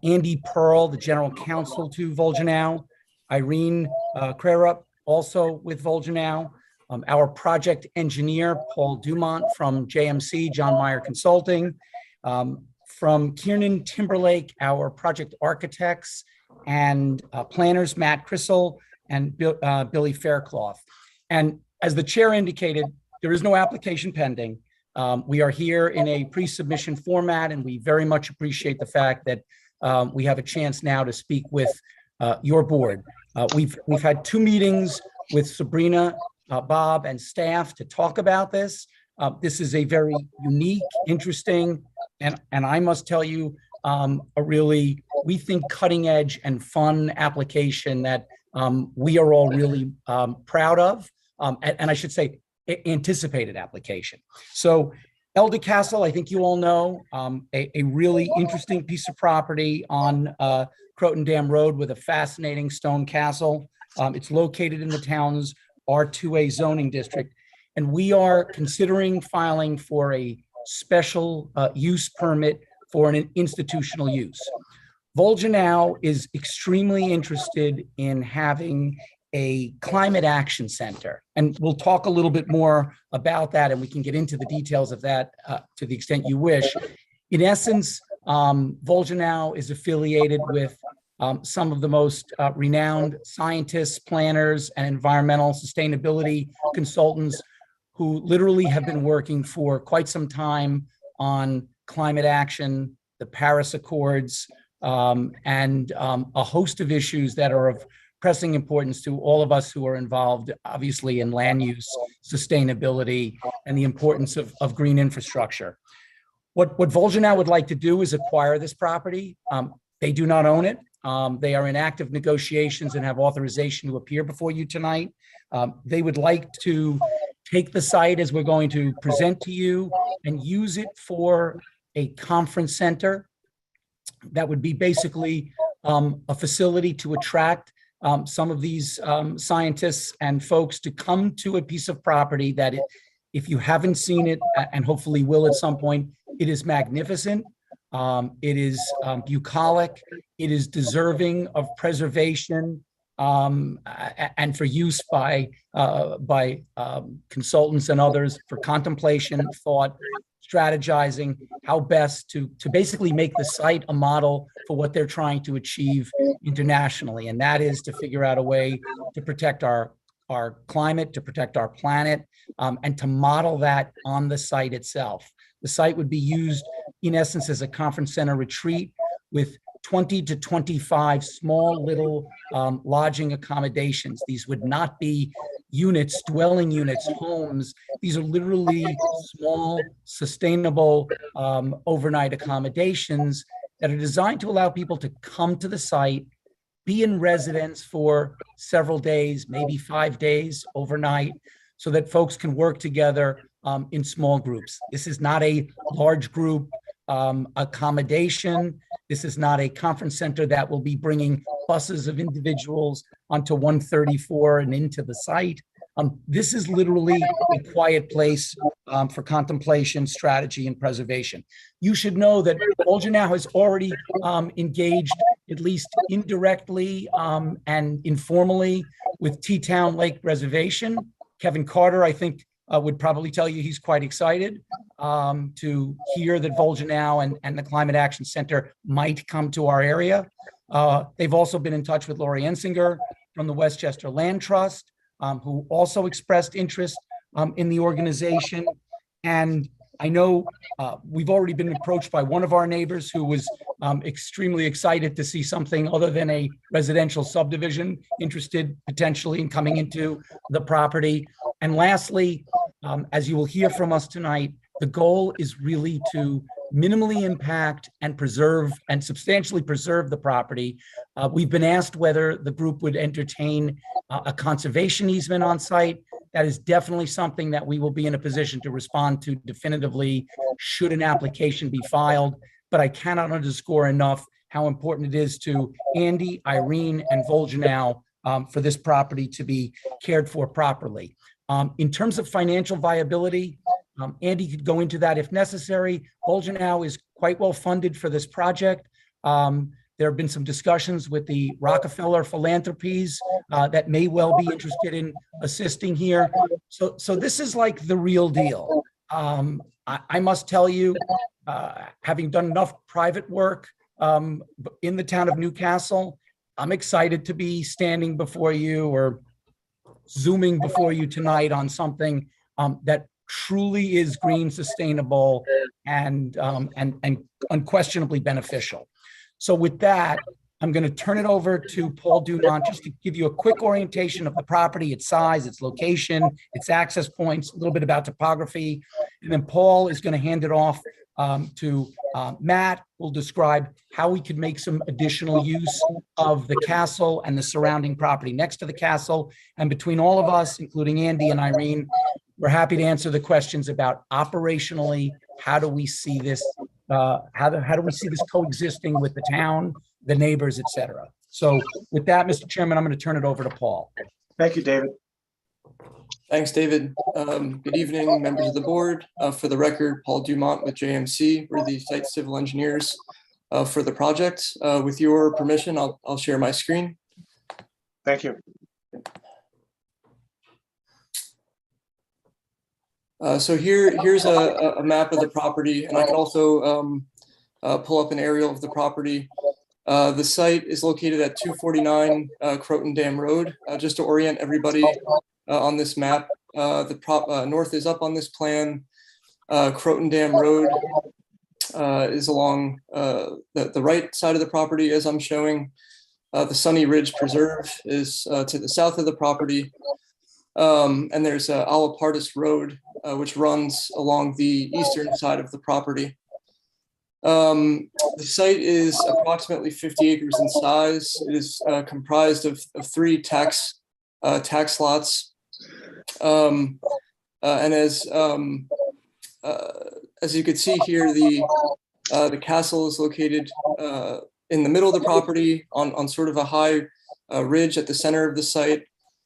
Andy Pearl, the general counsel to Volgenau, Irene Crarup, also with Volgenau, our project engineer, Paul Dumont from JMC, John Meyer Consulting, from Kiernan Timberlake, our project architects and planners, Matt Crissell and Billy Faircloth. And as the chair indicated, there is no application pending. We are here in a pre-submission format, and we very much appreciate the fact that we have a chance now to speak with your board. We've had 2 meetings with Sabrina, Bob, and staff to talk about this. This is a very unique, interesting, and I must tell you, a really, we think, cutting edge and fun application that we are all really proud of, and I should say anticipated application. So Elder Castle, I think you all know, a really interesting piece of property on Croton Dam Road with a fascinating stone castle. It's located in the town's R2A zoning district, and we are considering filing for a special use permit for an institutional use. Volgenau is extremely interested in having a climate action center, and we'll talk a little bit more about that, and we can get into the details of that to the extent you wish. In essence, Volgenau is affiliated with some of the most renowned scientists, planners, and environmental sustainability consultants who literally have been working for quite some time on climate action, the Paris Accords, and a host of issues that are of pressing importance to all of us who are involved, obviously, in land use, sustainability, and the importance of green infrastructure. What Volgenau would like to do is acquire this property. They do not own it. They are in active negotiations and have authorization to appear before you tonight. They would like to take the site, as we're going to present to you, and use it for a conference center that would be basically a facility to attract some of these scientists and folks to come to a piece of property that, if you haven't seen it, and hopefully will at some point, it is magnificent. It is bucolic. It is deserving of preservation and for use by consultants and others for contemplation, thought, strategizing how best to basically make the site a model for what they're trying to achieve internationally. And that is to figure out a way to protect our climate, to protect our planet, and to model that on the site itself. The site would be used, in essence, as a conference center retreat with 20 to 25 small little lodging accommodations. These would not be units, dwelling units, homes. These are literally small, sustainable overnight accommodations that are designed to allow people to come to the site, be in residence for several days, maybe 5 days overnight, so that folks can work together in small groups. This is not a large group accommodation. This is not a conference center that will be bringing buses of individuals onto 134 and into the site. This is literally a quiet place for contemplation, strategy, and preservation. You should know that Volgenau has already engaged, at least indirectly and informally, with Teatown Lake Reservation. Kevin Carter, I think, would probably tell you he's quite excited to hear that Volgenau and the Climate Action Center might come to our area. They've also been in touch with Lori Ensinger from the Westchester Land Trust, who also expressed interest in the organization. And I know we've already been approached by one of our neighbors who was extremely excited to see something other than a residential subdivision, interested potentially in coming into the property. And lastly, as you will hear from us tonight, the goal is really to minimally impact and preserve and substantially preserve the property. We've been asked whether the group would entertain a conservation easement on site. That is definitely something that we will be in a position to respond to definitively should an application be filed. But I cannot underscore enough how important it is to Andy, Irene, and Volgenau for this property to be cared for properly. In terms of financial viability, Andy could go into that if necessary. Volgenau is quite well funded for this project. There have been some discussions with the Rockefeller Philanthropies that may well be interested in assisting here. So this is like the real deal. I must tell you, having done enough private work in the town of Newcastle, I'm excited to be standing before you or Zooming before you tonight on something that truly is green, sustainable, and unquestionably beneficial. So with that, I'm going to turn it over to Paul Dumont just to give you a quick orientation of the property, its size, its location, its access points, a little bit about topography. And then Paul is going to hand it off to Matt, who will describe how we could make some additional use of the castle and the surrounding property next to the castle. And between all of us, including Andy and Irene, we're happy to answer the questions about operationally, how do we see this, how do we see this coexisting with the town, the neighbors, et cetera. So with that, Mr. Chairman, I'm going to turn it over to Paul. Thank you, David. Thanks, David. Good evening, members of the board. For the record, Paul Dumont with JMC. We're the site civil engineers for the project. With your permission, I'll share my screen. Thank you. So here's a map of the property, and I can also pull up an aerial of the property. The site is located at 249 Croton Dam Road. Just to orient everybody on this map, the north is up on this plan. Croton Dam Road is along the right side of the property, as I'm showing. The Sunny Ridge Preserve is to the south of the property. And there's Alapartis Road, which runs along the eastern side of the property. The site is approximately 50 acres in size. It is comprised of 3 tax lots. And as you can see here, the castle is located in the middle of the property on sort of a high ridge at the center of the site.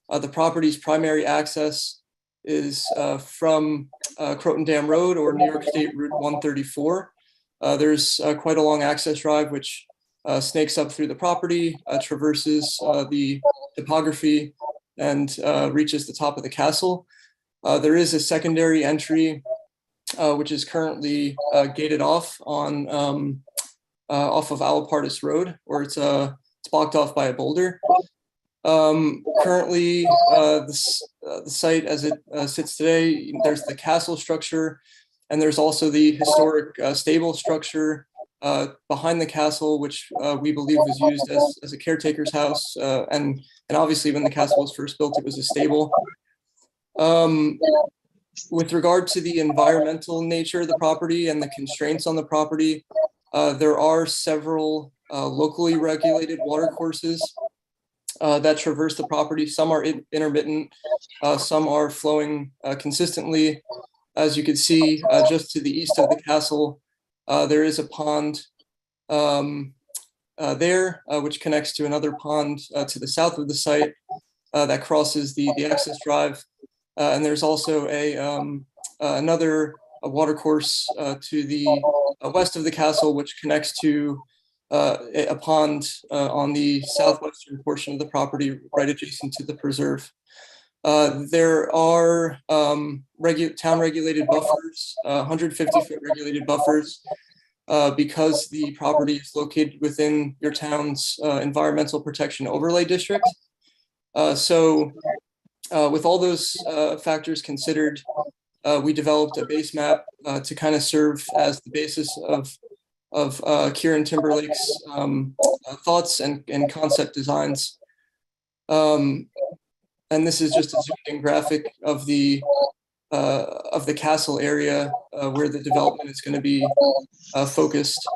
The property's primary access is from Croton Dam Road or New York State Route 134. There's quite a long access drive which snakes up through the property, traverses the topography, and reaches the top of the castle. There is a secondary entry which is currently gated off on off of Alapartis Road, or it's blocked off by a boulder. Currently, the site as it sits today, there's the castle structure, and there's also the historic stable structure behind the castle, which we believe was used as a caretaker's house. And obviously when the castle was first built, it was a stable. With regard to the environmental nature of the property and the constraints on the property, there are several locally regulated watercourses that traverse the property. Some are intermittent, some are flowing consistently. As you can see, just to the east of the castle, there is a pond there, which connects to another pond to the south of the site that crosses the access drive. And there's also another watercourse to the west of the castle, which connects to a pond on the southwestern portion of the property, right adjacent to the preserve. There are town regulated buffers, 150-foot regulated buffers, because the property is located within your town's environmental protection overlay district. So with all those factors considered, we developed a base map to kind of serve as the basis of Kieran Timberlake's thoughts and concept designs. And this is just a zoomed in graphic of the castle area where the development is going to be focused.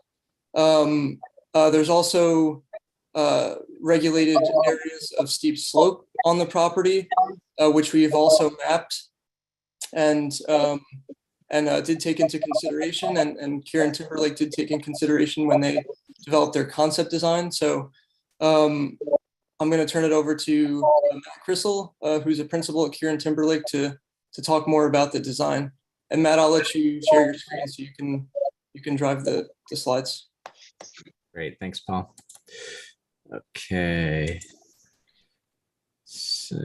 There's also regulated areas of steep slope on the property, which we've also mapped and did take into consideration, and Kieran Timberlake did take in consideration when they developed their concept design. So I'm going to turn it over to Matt Crissell, who's a principal at Kieran Timberlake, to talk more about the design. And Matt, I'll let you share your screen so you can drive the slides. Great, thanks, Paul. Okay. So.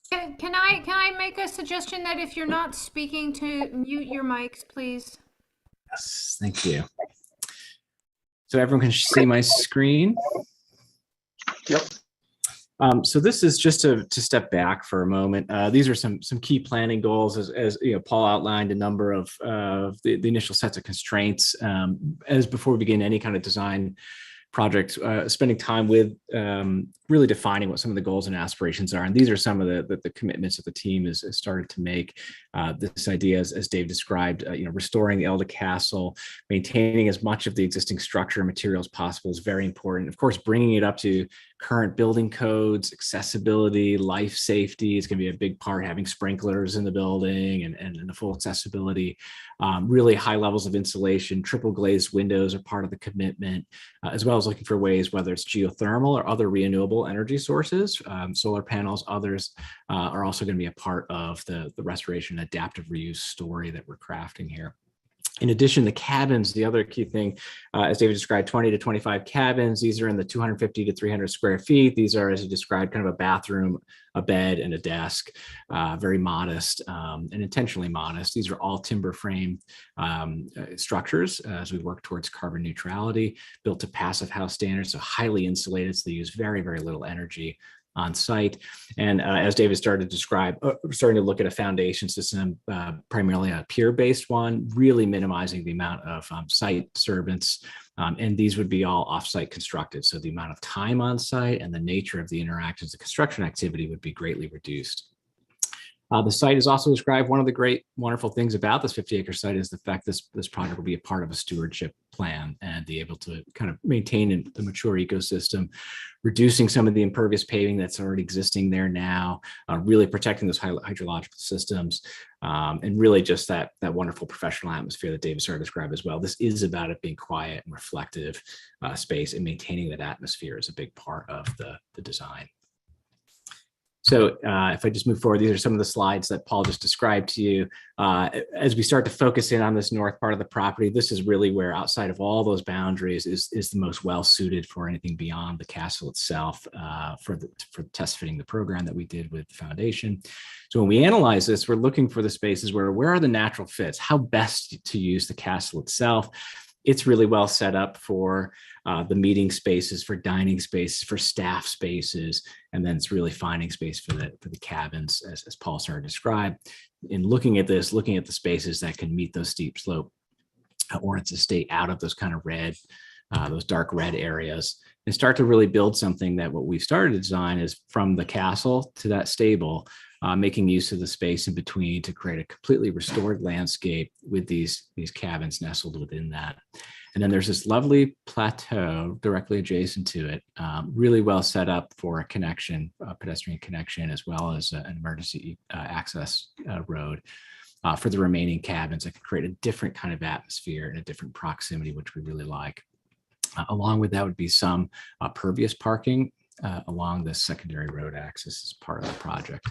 Can I make a suggestion that if you're not speaking, to mute your mics, please? Yes, thank you. So everyone can see my screen? Yep. So this is just to step back for a moment. These are some key planning goals, as you know, Paul outlined a number of the initial sets of constraints as before we begin any kind of design project, spending time with really defining what some of the goals and aspirations are. And these are some of the commitments that the team has started to make. This idea, as Dave described, restoring the Elder Castle, maintaining as much of the existing structure and materials possible is very important. Of course, bringing it up to current building codes, accessibility, life safety is going to be a big part, having sprinklers in the building and the full accessibility. Really high levels of insulation, triple glazed windows are part of the commitment, as well as looking for ways, whether it's geothermal or other renewable energy sources, solar panels, others are also going to be a part of the restoration adaptive reuse story that we're crafting here. In addition, the cabins, the other key thing, as David described, 20 to 25 cabins. These are in the 250 to 300 square feet. These are, as he described, kind of a bathroom, a bed, and a desk, very modest and intentionally modest. These are all timber frame structures as we work towards carbon neutrality, built to passive house standards, so highly insulated, so they use very, very little energy on site. And as David started to describe, we're starting to look at a foundation system, primarily a pier-based one, really minimizing the amount of site disturbance. And these would be all off-site constructed. So the amount of time on site and the nature of the interactions, the construction activity would be greatly reduced. The site is also described. One of the great, wonderful things about this 50-acre site is the fact this project will be a part of a stewardship plan and be able to kind of maintain the mature ecosystem, reducing some of the impervious paving that's already existing there now, really protecting those hydrological systems, and really just that wonderful professional atmosphere that David started to describe as well. This is about it being quiet and reflective space, and maintaining that atmosphere is a big part of the design. So if I just move forward, these are some of the slides that Paul just described to you. As we start to focus in on this north part of the property, this is really where, outside of all those boundaries, is the most well suited for anything beyond the castle itself, for test fitting the program that we did with the foundation. So when we analyze this, we're looking for the spaces where are the natural fits, how best to use the castle itself. It's really well set up for the meeting spaces, for dining spaces, for staff spaces, and then it's really finding space for the cabins, as Paul started to describe. In looking at this, looking at the spaces that can meet those steep slope or to stay out of those kind of red, those dark red areas, and start to really build something that what we've started to design is from the castle to that stable, making use of the space in between to create a completely restored landscape with these cabins nestled within that. And then there's this lovely plateau directly adjacent to it, really well set up for a connection, a pedestrian connection, as well as an emergency access road for the remaining cabins that can create a different kind of atmosphere and a different proximity, which we really like. Along with that would be some pervious parking along the secondary road access as part of the project.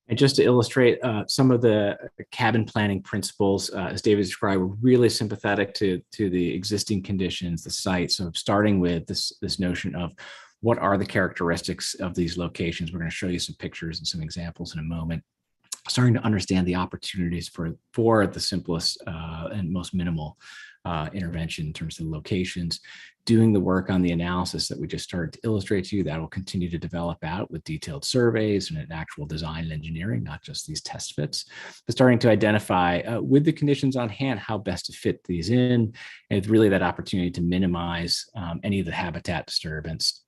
And just to illustrate some of the cabin planning principles, as David described, we're really sympathetic to the existing conditions, the site. So starting with this notion of what are the characteristics of these locations. We're going to show you some pictures and some examples in a moment. Starting to understand the opportunities for the simplest and most minimal intervention in terms of the locations, doing the work on the analysis that we just started to illustrate to you. That will continue to develop out with detailed surveys and an actual design and engineering, not just these test fits, but starting to identify with the conditions on hand, how best to fit these in. And it's really that opportunity to minimize any of the habitat disturbance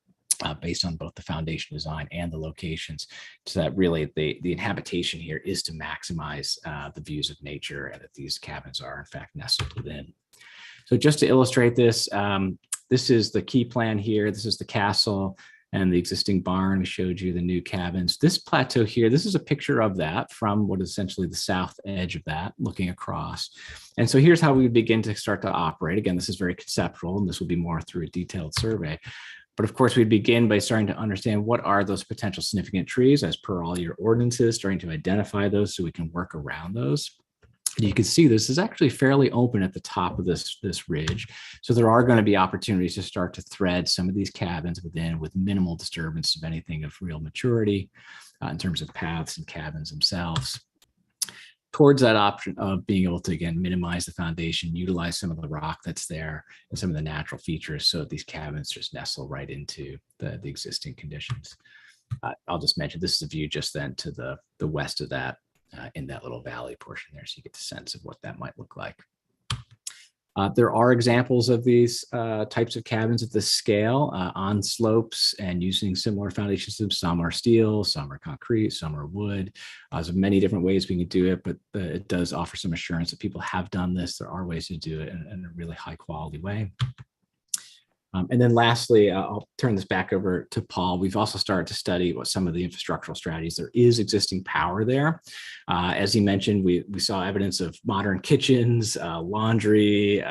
based on both the foundation design and the locations, so that really the inhabitation here is to maximize the views of nature and that these cabins are in fact nestled within. So just to illustrate this, this is the key plan here. This is the castle and the existing barn. We showed you the new cabins. This plateau here, this is a picture of that from what is essentially the south edge of that, looking across. And so here's how we begin to start to operate. Again, this is very conceptual, and this will be more through a detailed survey. But of course, we begin by starting to understand what are those potential significant trees as per all your ordinances, starting to identify those so we can work around those. And you can see this is actually fairly open at the top of this ridge. So there are going to be opportunities to start to thread some of these cabins within with minimal disturbance of anything of real maturity in terms of paths and cabins themselves. Towards that option of being able to, again, minimize the foundation, utilize some of the rock that's there and some of the natural features so that these cabins just nestle right into the existing conditions. I'll just mention this is a view just then to the west of that in that little valley portion there, so you get the sense of what that might look like. There are examples of these types of cabins at this scale on slopes and using similar foundation systems. Some are steel, some are concrete, some are wood. There's many different ways we can do it, but it does offer some assurance that people have done this. There are ways to do it in a really high quality way. And then lastly, I'll turn this back over to Paul. We've also started to study what some of the infrastructural strategies. There is existing power there. As he mentioned, we saw evidence of modern kitchens, laundry,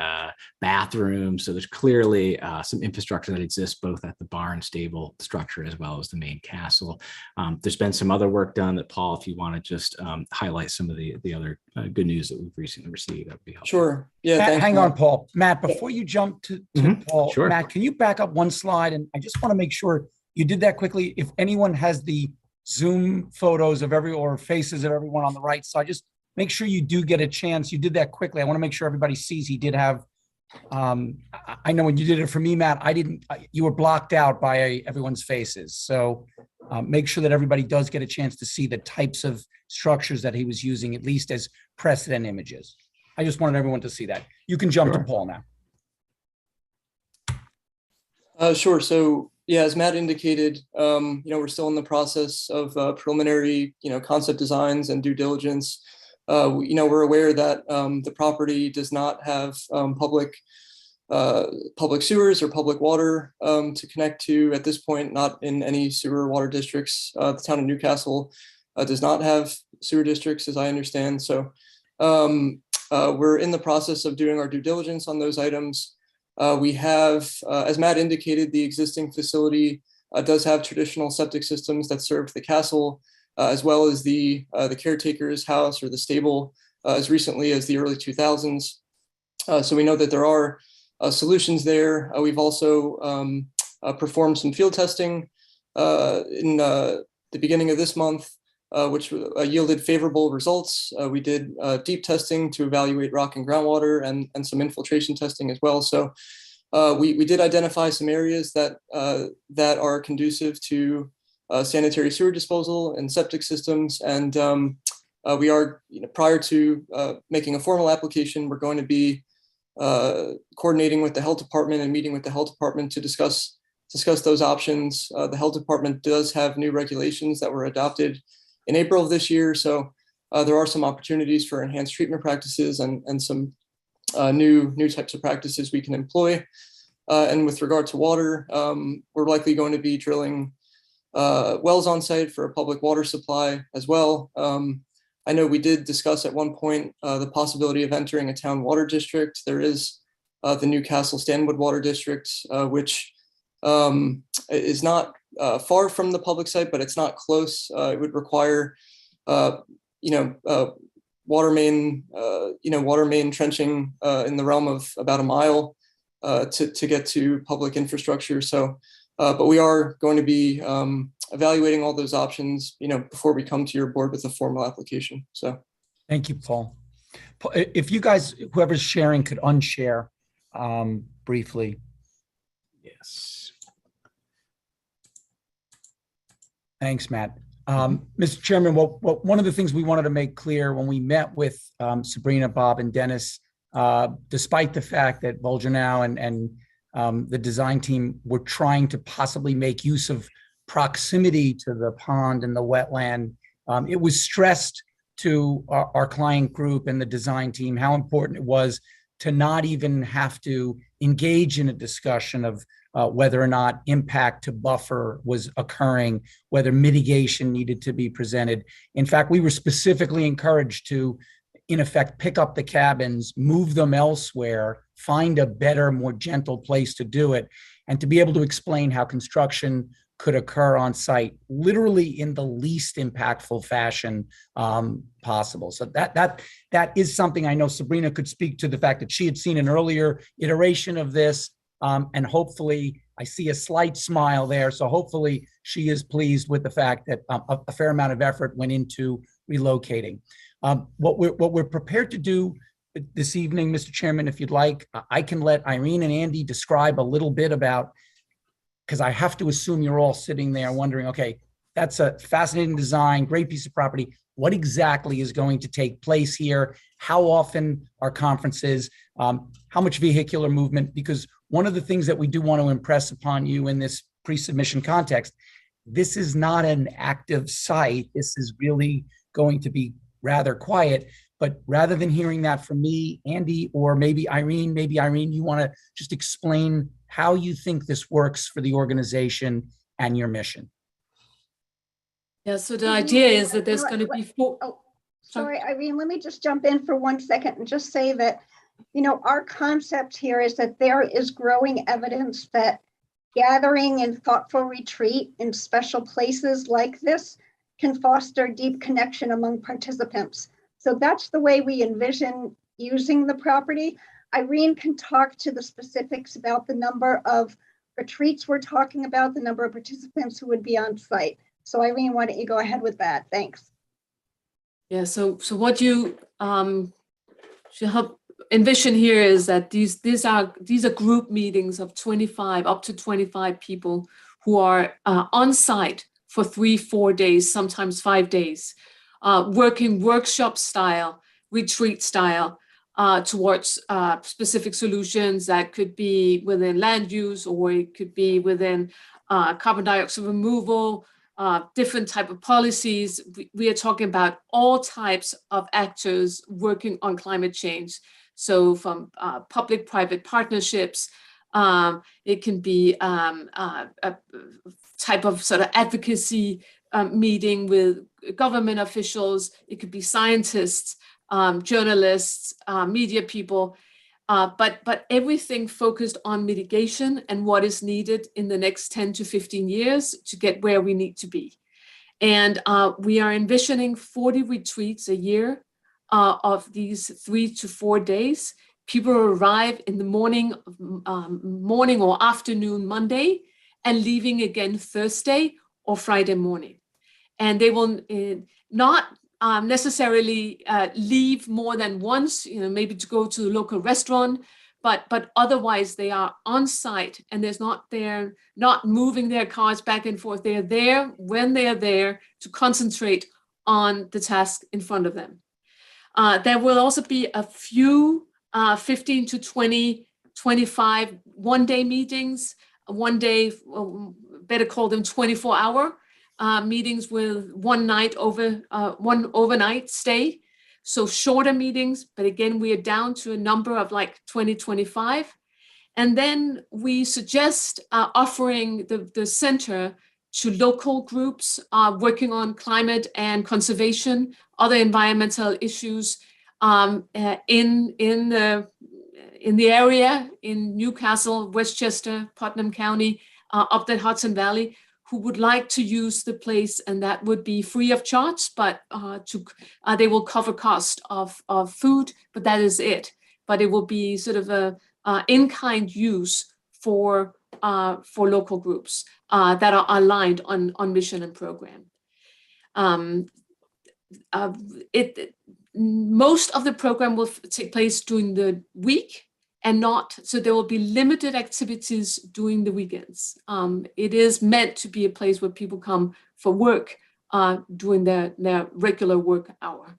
bathrooms. So there's clearly some infrastructure that exists both at the barn stable structure as well as the main castle. There's been some other work done that, Paul, if you want to just highlight some of the other good news that we've recently received, that would be helpful. Sure. Yeah. Thanks, Hang Matt. on, Paul. Matt, before you jump to Paul, Sure. Matt, can you back up one slide? And I just want to make sure you did that quickly. If anyone has the Zoom photos of or faces of everyone on the right side, just make sure you do get a chance. You did that quickly. I want to make sure everybody sees he did have, I know when you did it for me, Matt, you were blocked out by everyone's faces. So make sure that everybody does get a chance to see the types of structures that he was using, at least as precedent images. I just wanted everyone to see that. You can jump to Paul now. Sure. So yeah, as Matt indicated, we're still in the process of preliminary, concept designs and due diligence. We're aware that the property does not have public sewers or public water to connect to at this point, not in any sewer water districts. The town of Newcastle does not have sewer districts, as I understand. So we're in the process of doing our due diligence on those items. We have, as Matt indicated, the existing facility does have traditional septic systems that serve the castle, as well as the caretaker's house or the stable as recently as the early 2000s. So we know that there are solutions there. We've also performed some field testing in the beginning of this month, which yielded favorable results. We did deep testing to evaluate rock and groundwater and some infiltration testing as well. So we did identify some areas that are conducive to sanitary sewer disposal and septic systems. And we are, prior to making a formal application, we're going to be coordinating with the health department and meeting with the health department to discuss those options. The health department does have new regulations that were adopted in April of this year. So there are some opportunities for enhanced treatment practices and some new types of practices we can employ. And with regard to water, we're likely going to be drilling wells on site for a public water supply as well. I know we did discuss at one point the possibility of entering a town water district. There is the Newcastle Stanwood Water District, which is not far from the public site, but it's not close. It would require, water main trenching in the realm of about a mile to get to public infrastructure. So, but we are going to be evaluating all those options, before we come to your board with a formal application. So, thank you, Paul. If you guys, whoever's sharing, could unshare briefly. Yes. Thanks, Matt. Mr. Chairman, one of the things we wanted to make clear when we met with Sabrina, Bob, and Dennis, despite the fact that Volgenau and the design team were trying to possibly make use of proximity to the pond and the wetland, it was stressed to our client group and the design team how important it was to not even have to engage in a discussion of whether or not impact to buffer was occurring, whether mitigation needed to be presented. In fact, we were specifically encouraged to, in effect, pick up the cabins, move them elsewhere, find a better, more gentle place to do it, and to be able to explain how construction could occur on site, literally in the least impactful fashion possible. So that is something I know Sabrina could speak to, the fact that she had seen an earlier iteration of this, and hopefully I see a slight smile there. So hopefully she is pleased with the fact that a fair amount of effort went into relocating. What we're prepared to do this evening, Mr. Chairman, if you'd like, I can let Irene and Andy describe a little bit about, because I have to assume you're all sitting there wondering, okay, that's a fascinating design, great piece of property. What exactly is going to take place here? How often are conferences? How much vehicular movement? Because one of the things that we do want to impress upon you in this pre-submission context, this is not an active site. This is really going to be rather quiet. But rather than hearing that from me, Andy, or maybe Irene, you want to just explain how you think this works for the organization and your mission. Yeah, so the idea is that there's going to be four. Oh, sorry, Irene, let me just jump in for 1 second and just say that, our concept here is that there is growing evidence that gathering and thoughtful retreat in special places like this can foster deep connection among participants. So that's the way we envision using the property. Irene can talk to the specifics about the number of retreats we're talking about, the number of participants who would be on site. So Irene, why don't you go ahead with that? Thanks. Yeah, so what you should help envision here is that these are group meetings of 25, up to 25 people who are on site for 3-4 days, sometimes 5 days. Working workshop style, retreat style, towards specific solutions that could be within land use, or it could be within carbon dioxide removal, different type of policies. We are talking about all types of actors working on climate change. So from public-private partnerships, it can be a type of sort of advocacy meeting with government officials. It could be scientists, journalists, media people. but everything focused on mitigation and what is needed in the next 10 to 15 years to get where we need to be. And we are envisioning 40 retreats a year of these 3 to 4 days. People arrive in the morning or afternoon Monday and leaving again Thursday or Friday morning. And they will not necessarily leave more than once, maybe to go to the local restaurant, but otherwise they are on site and they're not moving their cars back and forth. They're there when they are there to concentrate on the task in front of them. There will also be a few 15 to 20, 25 one-day meetings, one day, better call them 24-hour meetings with one overnight stay. So shorter meetings, but again, we are down to a number of like 20, 25. And then we suggest offering the center to local groups working on climate and conservation, other environmental issues in the area, in Newcastle, Westchester, Putnam County, up the Hudson Valley, who would like to use the place, and that would be free of charge, but they will cover cost of food, but that is it. But it will be sort of a in-kind use for local groups that are aligned on mission and program. Most of the program will take place during the week, so there will be limited activities during the weekends. It is meant to be a place where people come for work during their regular work hour.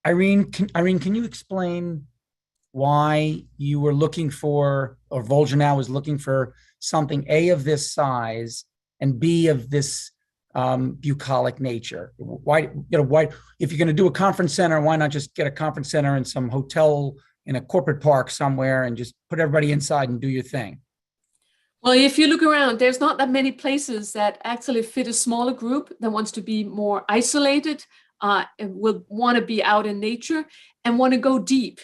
Irene, can you explain why you were looking for, or Volgenau was looking for something A, of this size, and B, of this bucolic nature? Why, if you're going to do a conference center, why not just get a conference center in some hotel in a corporate park somewhere and just put everybody inside and do your thing? Well, if you look around, there's not that many places that actually fit a smaller group that wants to be more isolated, and will want to be out in nature and want to go deep.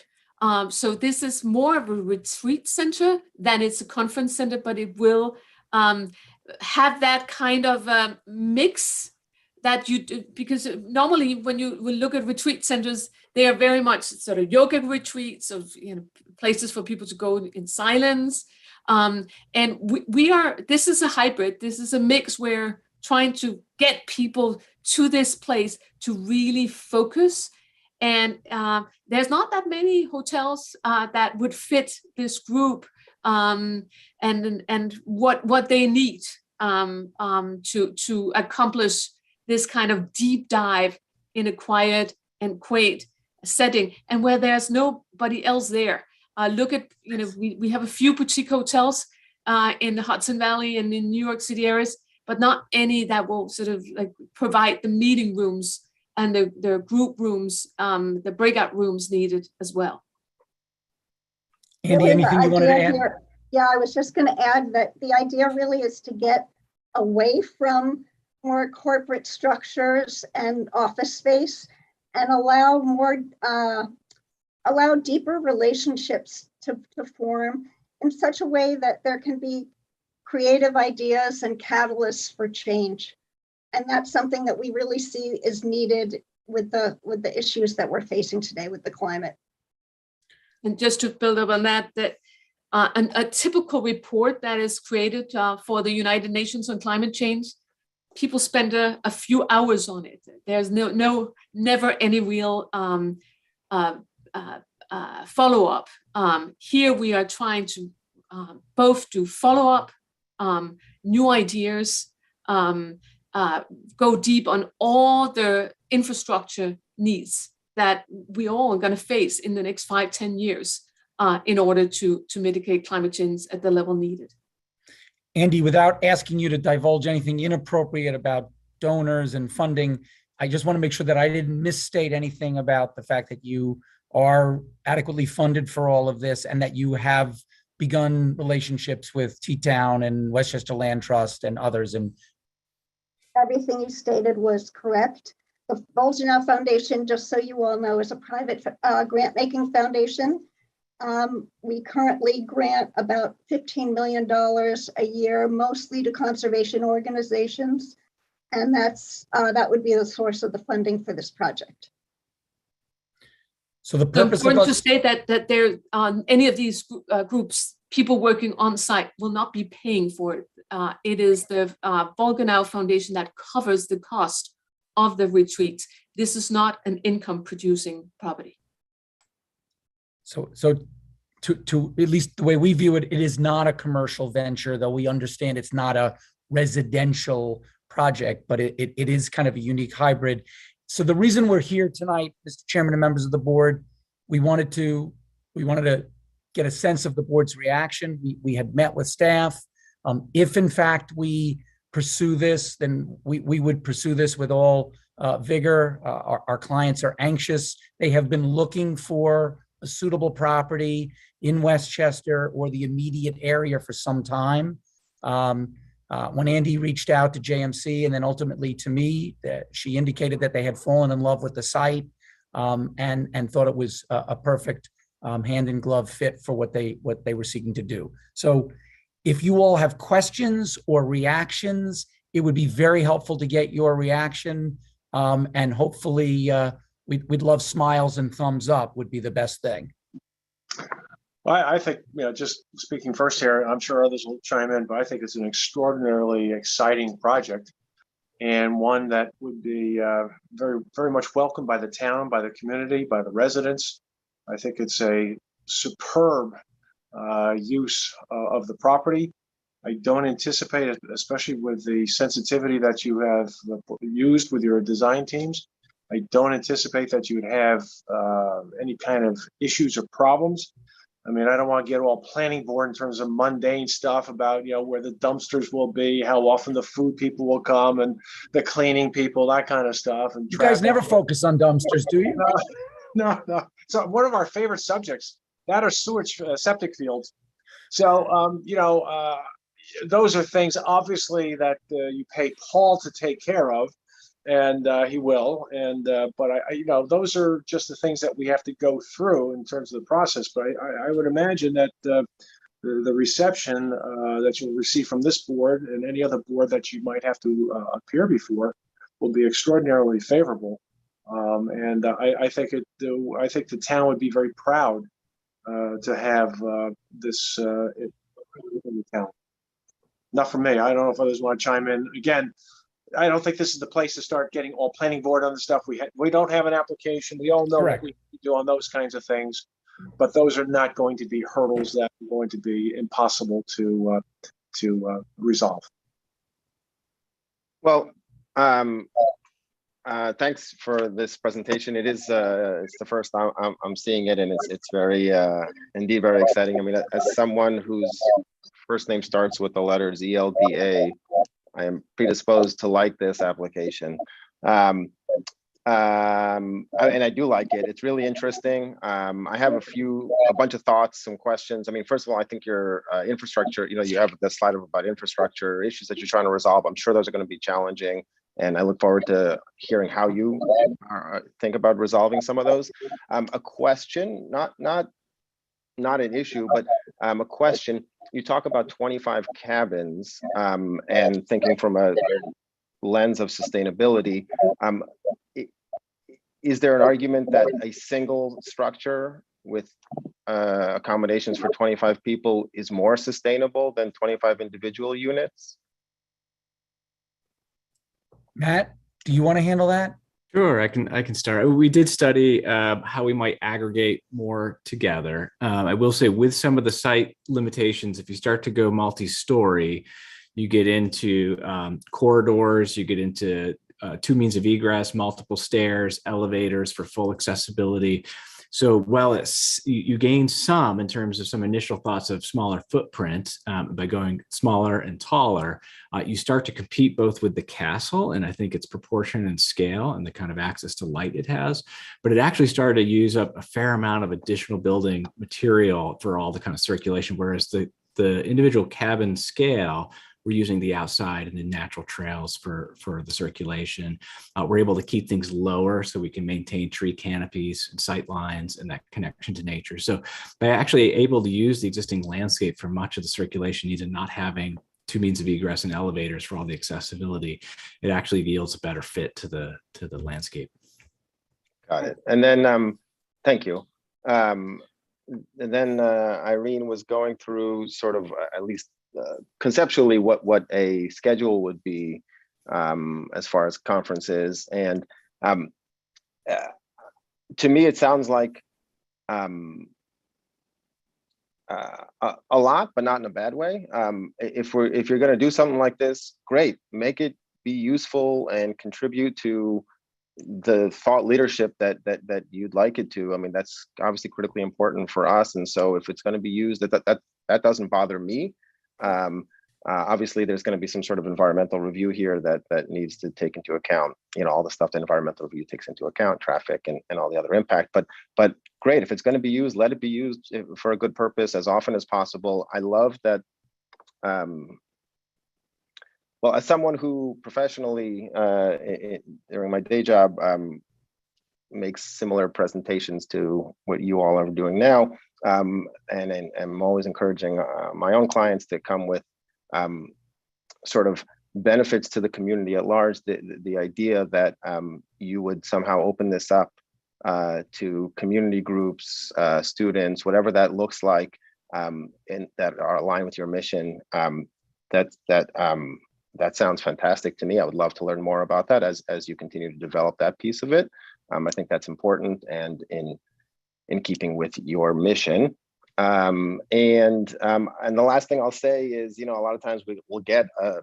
So this is more of a retreat center than it's a conference center, but it will have that kind of mix that you do, because normally when you will look at retreat centers, they are very much sort of yoga retreats, of places for people to go in silence. And this is a hybrid. This is a mix where trying to get people to this place to really focus. And there's not that many hotels that would fit this group and what they need to accomplish this kind of deep dive in a quiet and quaint setting, and where there's nobody else there. Look at, we have a few boutique hotels in the Hudson Valley and in New York City areas, but not any that will sort of like provide the meeting rooms and the group rooms, the breakout rooms needed as well. Andy, anything you wanted to add? Yeah, I was just going to add that the idea really is to get away from more corporate structures and office space and allow deeper relationships to form in such a way that there can be creative ideas and catalysts for change. And that's something that we really see is needed with the issues that we're facing today with the climate. And just to build up on that a typical report that is created for the United Nations on climate change, people spend a few hours on it. There's never any real follow-up. Here we are trying to both do follow-up, new ideas, go deep on all the infrastructure needs that we all are going to face in the next 5-10 years in order to mitigate climate change at the level needed. Andy, without asking you to divulge anything inappropriate about donors and funding, I just want to make sure that I didn't misstate anything about the fact that you are adequately funded for all of this and that you have begun relationships with T-Town and Westchester Land Trust and others. And everything you stated was correct. The Volgenau Foundation, just so you all know, is a private grant-making foundation. We currently grant about $15 million a year, mostly to conservation organizations. And that would be the source of the funding for this project. So the purpose of important to us, state that there any of these groups, people working on site will not be paying for it. It is the Volgenau Foundation that covers the cost of the retreat. This is not an income producing property. so to at least the way we view it, it is not a commercial venture, though we understand it's not a residential project, but it is kind of a unique hybrid. So the reason we're here tonight, Mr. Chairman and members of the board, we wanted to get a sense of the board's reaction. We had met with staff. If in fact we pursue this, then we would pursue this with all vigor. Our clients are anxious. They have been looking for a suitable property in Westchester or the immediate area for some time. When Andy reached out to JMC and then ultimately to me, she indicated that they had fallen in love with the site and thought it was a perfect hand in glove fit for what they were seeking to do. So if you all have questions or reactions, it would be very helpful to get your reaction, and hopefully we'd love smiles and thumbs up would be the best thing. I think, just speaking first here, I'm sure others will chime in, but I think it's an extraordinarily exciting project and one that would be very, very much welcomed by the town, by the community, by the residents. I think it's a superb use of the property. I don't anticipate, especially with the sensitivity that you have used with your design teams, I don't anticipate that you would have any kind of issues or problems. I mean, I don't want to get all planning board in terms of mundane stuff about, where the dumpsters will be, how often the food people will come and the cleaning people, that kind of stuff. And you guys never focus on dumpsters, do you? No. So one of our favorite subjects, that are sewage septic fields. So, those are things obviously that you pay Paul to take care of. And he will, but those are just the things that we have to go through in terms of the process. But I would imagine that the reception that you'll receive from this board and any other board that you might have to appear before will be extraordinarily favorable. I think the town would be very proud to have this in the town. Not for me. I don't know if others want to chime in. Again, I don't think this is the place to start getting all planning board on the stuff. We don't have an application. We all know what we do on those kinds of things, but those are not going to be hurdles that are going to be impossible to resolve. Well, thanks for this presentation. It is it's the first time I'm seeing it, and it's very indeed very exciting. I mean, as someone whose first name starts with the letters ELDA, I am predisposed to like this application. And I do like it. It's really interesting. I have a bunch of thoughts, some questions. I mean, first of all, I think your infrastructure, you have the slide about infrastructure issues that you're trying to resolve. I'm sure those are going to be challenging. And I look forward to hearing how you think about resolving some of those. A question, not an issue, but a question. You talk about 25 cabins and thinking from a lens of sustainability. Is there an argument that a single structure with accommodations for 25 people is more sustainable than 25 individual units? Matt, do you want to handle that? Sure, I can start. We did study how we might aggregate more together. I will say with some of the site limitations, if you start to go multi-story, you get into corridors, you get into two means of egress, multiple stairs, elevators for full accessibility. So while you gain some in terms of some initial thoughts of smaller footprint by going smaller and taller, you start to compete both with the castle, and I think its proportion and scale and the kind of access to light it has, but it actually started to use up a fair amount of additional building material for all the kind of circulation, whereas the individual cabin scale we're using the outside and the natural trails for the circulation. We're able to keep things lower so we can maintain tree canopies and sight lines and that connection to nature. So by actually able to use the existing landscape for much of the circulation needs and not having two means of egress and elevators for all the accessibility, it actually yields a better fit to the landscape. Got it. And then, thank you. And then Irene was going through sort of at least conceptually what a schedule would be as far as conferences. And to me, it sounds like a lot, but not in a bad way. If you're going to do something like this, great, make it be useful and contribute to the thought leadership that you'd like it to. I mean, that's obviously critically important for us. And so if it's going to be used, that doesn't bother me. Obviously, there's going to be some sort of environmental review here that needs to take into account, all the stuff that environmental review takes into account, traffic and all the other impact. But great, if it's going to be used, let it be used for a good purpose as often as possible. I love that. Well, as someone who professionally during my day job makes similar presentations to what you all are doing now, and I'm always encouraging my own clients to come with sort of benefits to the community at large. The idea that you would somehow open this up to community groups, students, whatever that looks like, and that are aligned with your mission. That sounds fantastic to me. I would love to learn more about that as you continue to develop that piece of it. I think that's important and in keeping with your mission. And the last thing I'll say is, a lot of times we'll get a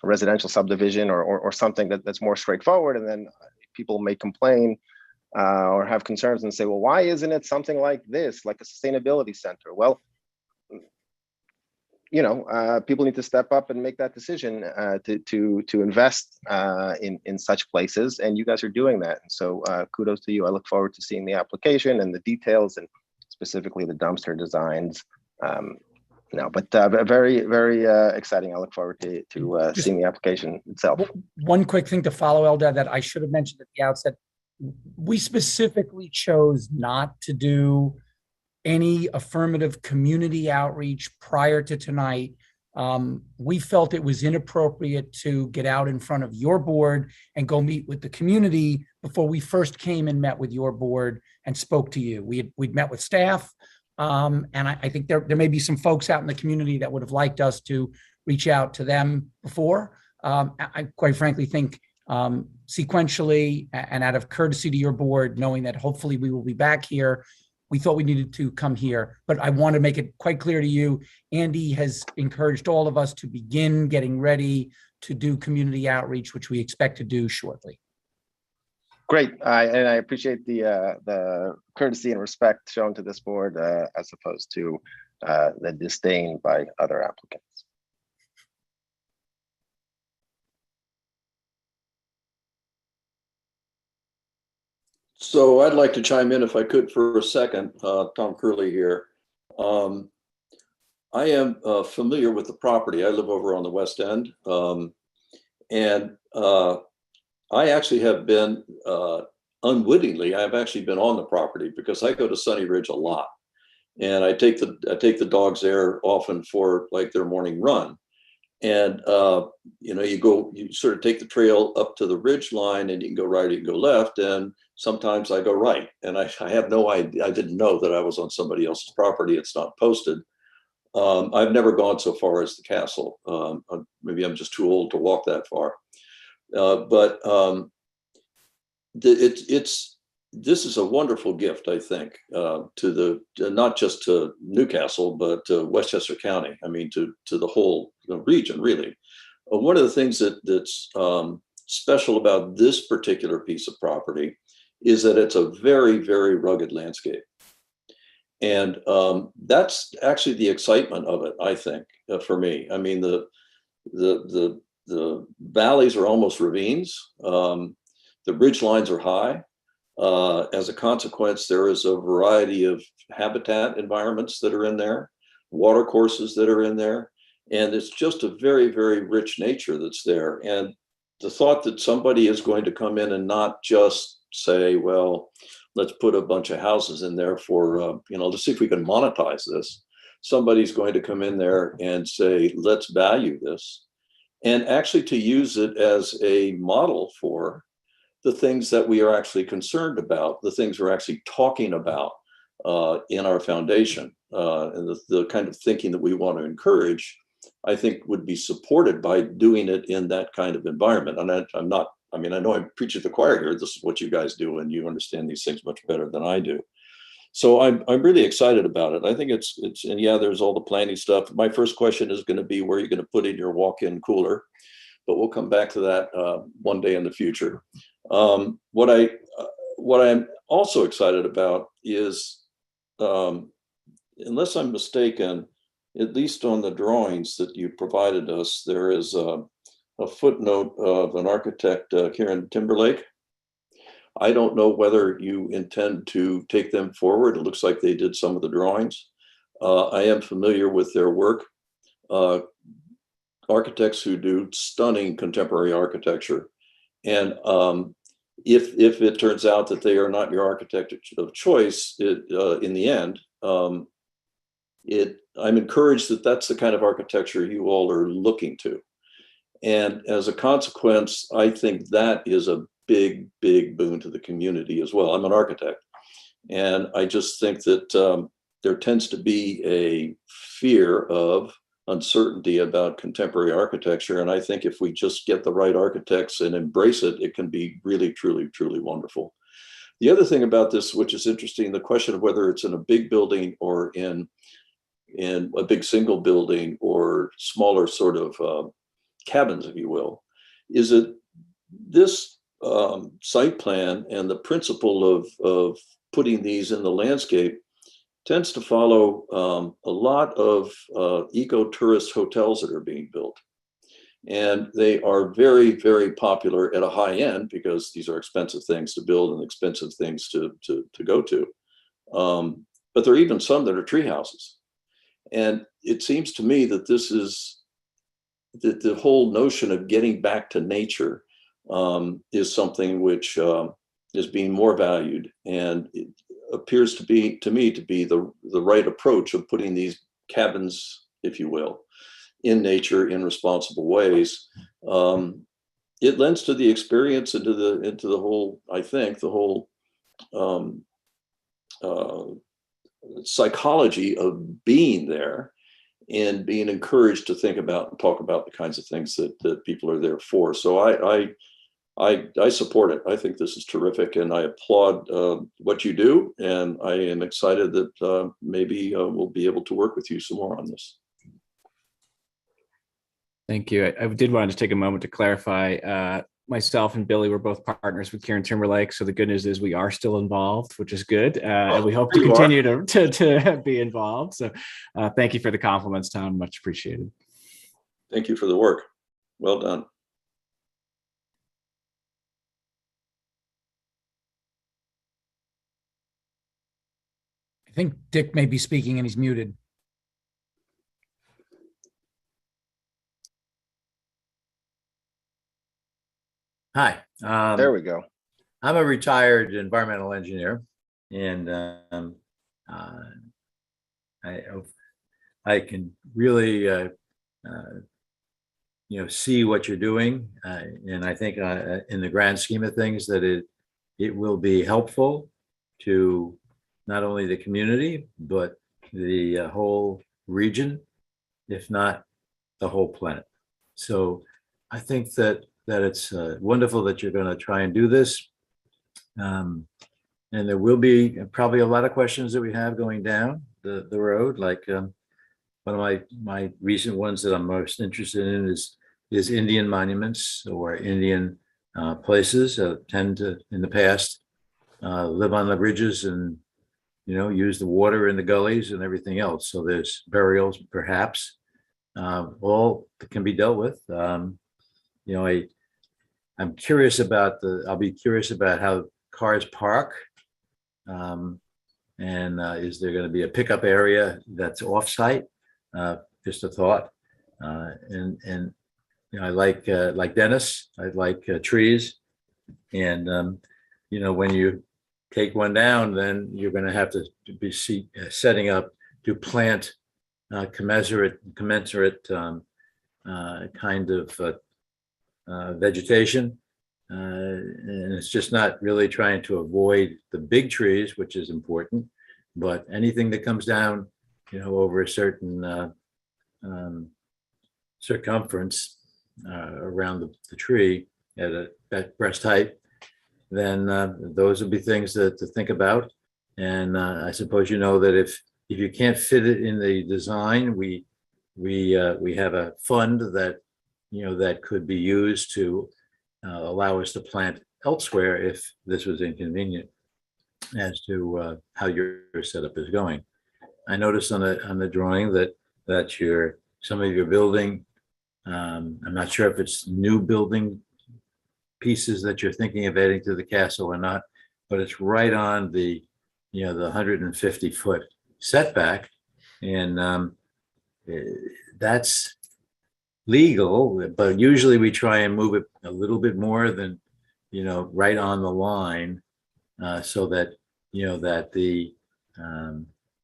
residential subdivision or something that's more straightforward, and then people may complain or have concerns and say, well, why isn't it something like this, like a sustainability center? Well, people need to step up and make that decision to invest in such places, and you guys are doing that. And so kudos to you. I look forward to seeing the application and the details, and specifically the dumpster designs. But very, very exciting. I look forward to seeing the application itself. One quick thing to follow, Eldad, that I should have mentioned at the outset. We specifically chose not to do any affirmative community outreach prior to tonight. We felt it was inappropriate to get out in front of your board and go meet with the community before we first came and met with your board and spoke to you. We'd met with staff, and I think there may be some folks out in the community that would have liked us to reach out to them before. I quite frankly think sequentially and out of courtesy to your board, knowing that hopefully we will be back here, we thought we needed to come here. But I want to make it quite clear to you, Andy has encouraged all of us to begin getting ready to do community outreach, which we expect to do shortly. Great, and I appreciate the courtesy and respect shown to this board as opposed to the disdain by other applicants. So I'd like to chime in if I could for a second. Tom Curley here. I am familiar with the property. I live over on the West End. And I actually have been, unwittingly, I've actually been on the property because I go to Sunny Ridge a lot. And I take the dogs there often for like their morning run. And, you sort of take the trail up to the ridge line, and you can go right, you can go left. And sometimes I go right. And I have no idea. I didn't know that I was on somebody else's property. It's not posted. I've never gone so far as the castle. Maybe I'm just too old to walk that far. This is a wonderful gift, I think, to not just to Newcastle, but to Westchester County. I mean, to the whole region, really. One of the things that's special about this particular piece of property is that it's a very, very rugged landscape. And that's actually the excitement of it, I think, for me. I mean, the valleys are almost ravines. The ridge lines are high. As a consequence, there is a variety of habitat environments that are in there, water courses that are in there. And it's just a very, very rich nature that's there. And the thought that somebody is going to come in and not just say, well, let's put a bunch of houses in there for, to see if we can monetize this. Somebody's going to come in there and say, let's value this, and actually to use it as a model for the things that we are actually concerned about, the things we're actually talking about in our foundation, and the kind of thinking that we want to encourage, I think would be supported by doing it in that kind of environment. And I know I'm preaching to the choir here. This is what you guys do, and you understand these things much better than I do. So I'm really excited about it. I think it's and yeah, there's all the planning stuff. My first question is going to be where you're going to put in your walk-in cooler, but we'll come back to that one day in the future. What I'm also excited about is, unless I'm mistaken, at least on the drawings that you provided us, there is a footnote of an architect, Karen Timberlake. I don't know whether you intend to take them forward. It looks like they did some of the drawings. I am familiar with their work. Architects who do stunning contemporary architecture. And if it turns out that they are not your architect of choice, in the end, I'm encouraged that that's the kind of architecture you all are looking to. And as a consequence, I think that is a big, big boon to the community as well. I'm an architect, and I just think that there tends to be a fear of uncertainty about contemporary architecture. And I think if we just get the right architects and embrace it, it can be really, truly, truly wonderful. The other thing about this, which is interesting, the question of whether it's in a big building or in a big single building or smaller sort of cabins, if you will, is that this site plan and the principle of putting these in the landscape tends to follow a lot of eco-tourist hotels that are being built. And they are very, very popular at a high end because these are expensive things to build and expensive things to go to. But there are even some that are tree houses. And it seems to me that this is the whole notion of getting back to nature is something which is being more valued, and it appears to me to be the right approach of putting these cabins, if you will, in nature in responsible ways. It lends to the experience and to the whole, I think, the whole psychology of being there and being encouraged to think about and talk about the kinds of things that people are there for. So I support it. I think this is terrific, and I applaud what you do, and I am excited that maybe we'll be able to work with you some more on this. Thank you. I did want to take a moment to clarify. Myself and Billy were both partners with Karen Timberlake, so the good news is we are still involved, which is good, and we hope to continue to be involved. So thank you for the compliments, Tom. Much appreciated. Thank you for the work. Well done. I think Dick may be speaking and he's muted. Hi. There we go. I'm a retired environmental engineer, and I can really see what you're doing, and I think in the grand scheme of things that it will be helpful to not only the community but the whole region, if not the whole planet. So I think that it's wonderful that you're going to try and do this. And there will be probably a lot of questions that we have going down the road. Like one of my recent ones that I'm most interested in is Indian monuments or Indian places tend to, in the past, live on the bridges and, use the water in the gullies and everything else. So there's burials, perhaps, all that can be dealt with. I'm curious about I'll be curious about how cars park. And is there going to be a pickup area that's off-site? Just a thought. And you know, I like Dennis, I like trees. And, you know, when you take one down, then you're going to have to be setting up to plant commensurate kind of vegetation. And it's just not really trying to avoid the big trees, which is important, but anything that comes down, you know, over a certain circumference around the tree at breast height, then those would be things to think about. And I suppose you know that if you can't fit it in the design, we have a fund that, you know, that could be used to allow us to plant elsewhere if this was inconvenient as to how your setup is going. I noticed on the drawing that some of your building, I'm not sure if it's new building pieces that you're thinking of adding to the castle or not, but it's right on the, you know, the 150-foot setback, and that's legal, but usually we try and move it a little bit more than, you know, right on the line, so that, you know, that the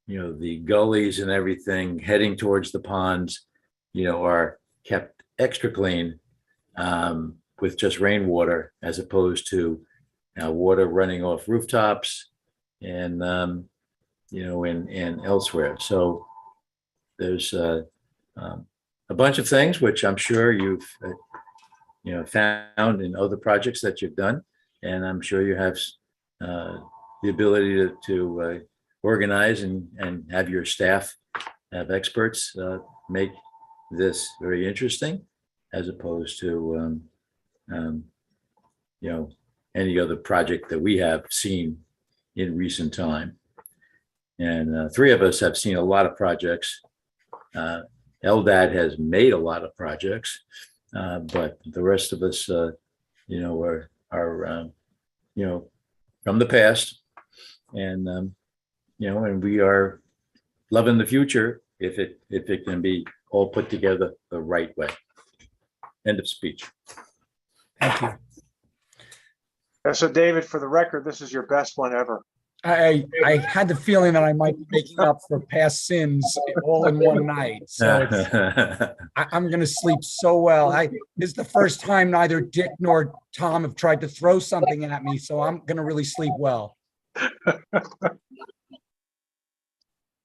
you know, the gullies and everything heading towards the ponds, you know, are kept extra clean with just rainwater, as opposed to water running off rooftops and you know, and elsewhere. So there's a bunch of things which I'm sure you've you know, found in other projects that you've done, and I'm sure you have the ability to organize and have your staff have experts make this very interesting, as opposed to you know, any other project that we have seen in recent time. And three of us have seen a lot of projects. Eldad has made a lot of projects, but the rest of us, you know, are you know, from the past, and you know, and we are loving the future if it can be all put together the right way. End of speech. Thank you. So David, for the record, this is your best one ever. I had the feeling that I might be making up for past sins all in one night. So I'm going to sleep so well. This is the first time neither Dick nor Tom have tried to throw something at me, so I'm going to really sleep well.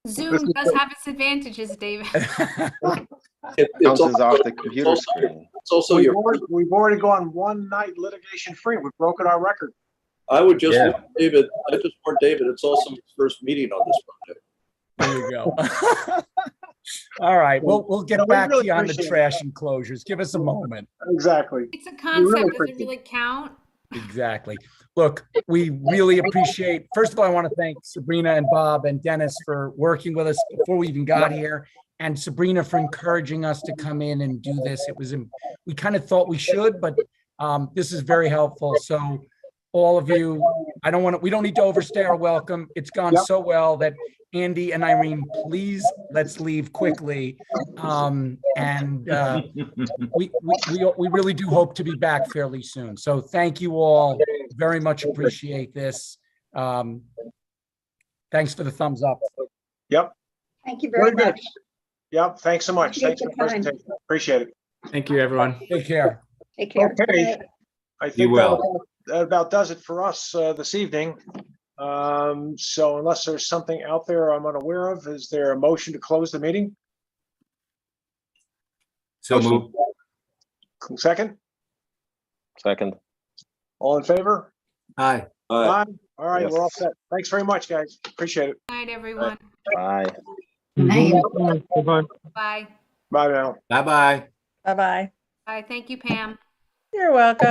Zoom does have its advantages, David. Bounces off the computer screen. It's also we've already gone one night litigation free. We've broken our record. I would just warn David. I just warn David. It's also his first meeting on this project. There you go. All right. We'll get back to you on the trash enclosures. Give us a moment. Exactly. It's a concept. Does it really count? Exactly. Look, we really appreciate, first of all, I want to thank Sabrina and Bob and Dennis for working with us before we even got here, and Sabrina for encouraging us to come in and do this. We kind of thought we should, but this is very helpful. So all of you, we don't need to overstay our welcome. It's gone so well that Andy and Irene, please, let's leave quickly. We really do hope to be back fairly soon. So thank you all. Very much appreciate this. Thanks for the thumbs up. Yep. Thank you very much. Yep. Thanks so much. Appreciate Thanks for the presentation. Appreciate it. Thank you, everyone. Take care. Take care. Okay. I think that about does it for us this evening. So unless there's something out there I'm unaware of, is there a motion to close the meeting? So moved. Second? Second. All in favor? Aye. Aye. All right, Yes. we're all set. Thanks very much, guys. Appreciate it. Good night, everyone. Bye. Bye-bye. Bye. Bye now. Bye-bye. Bye-bye. Bye. Thank you, Pam. You're welcome.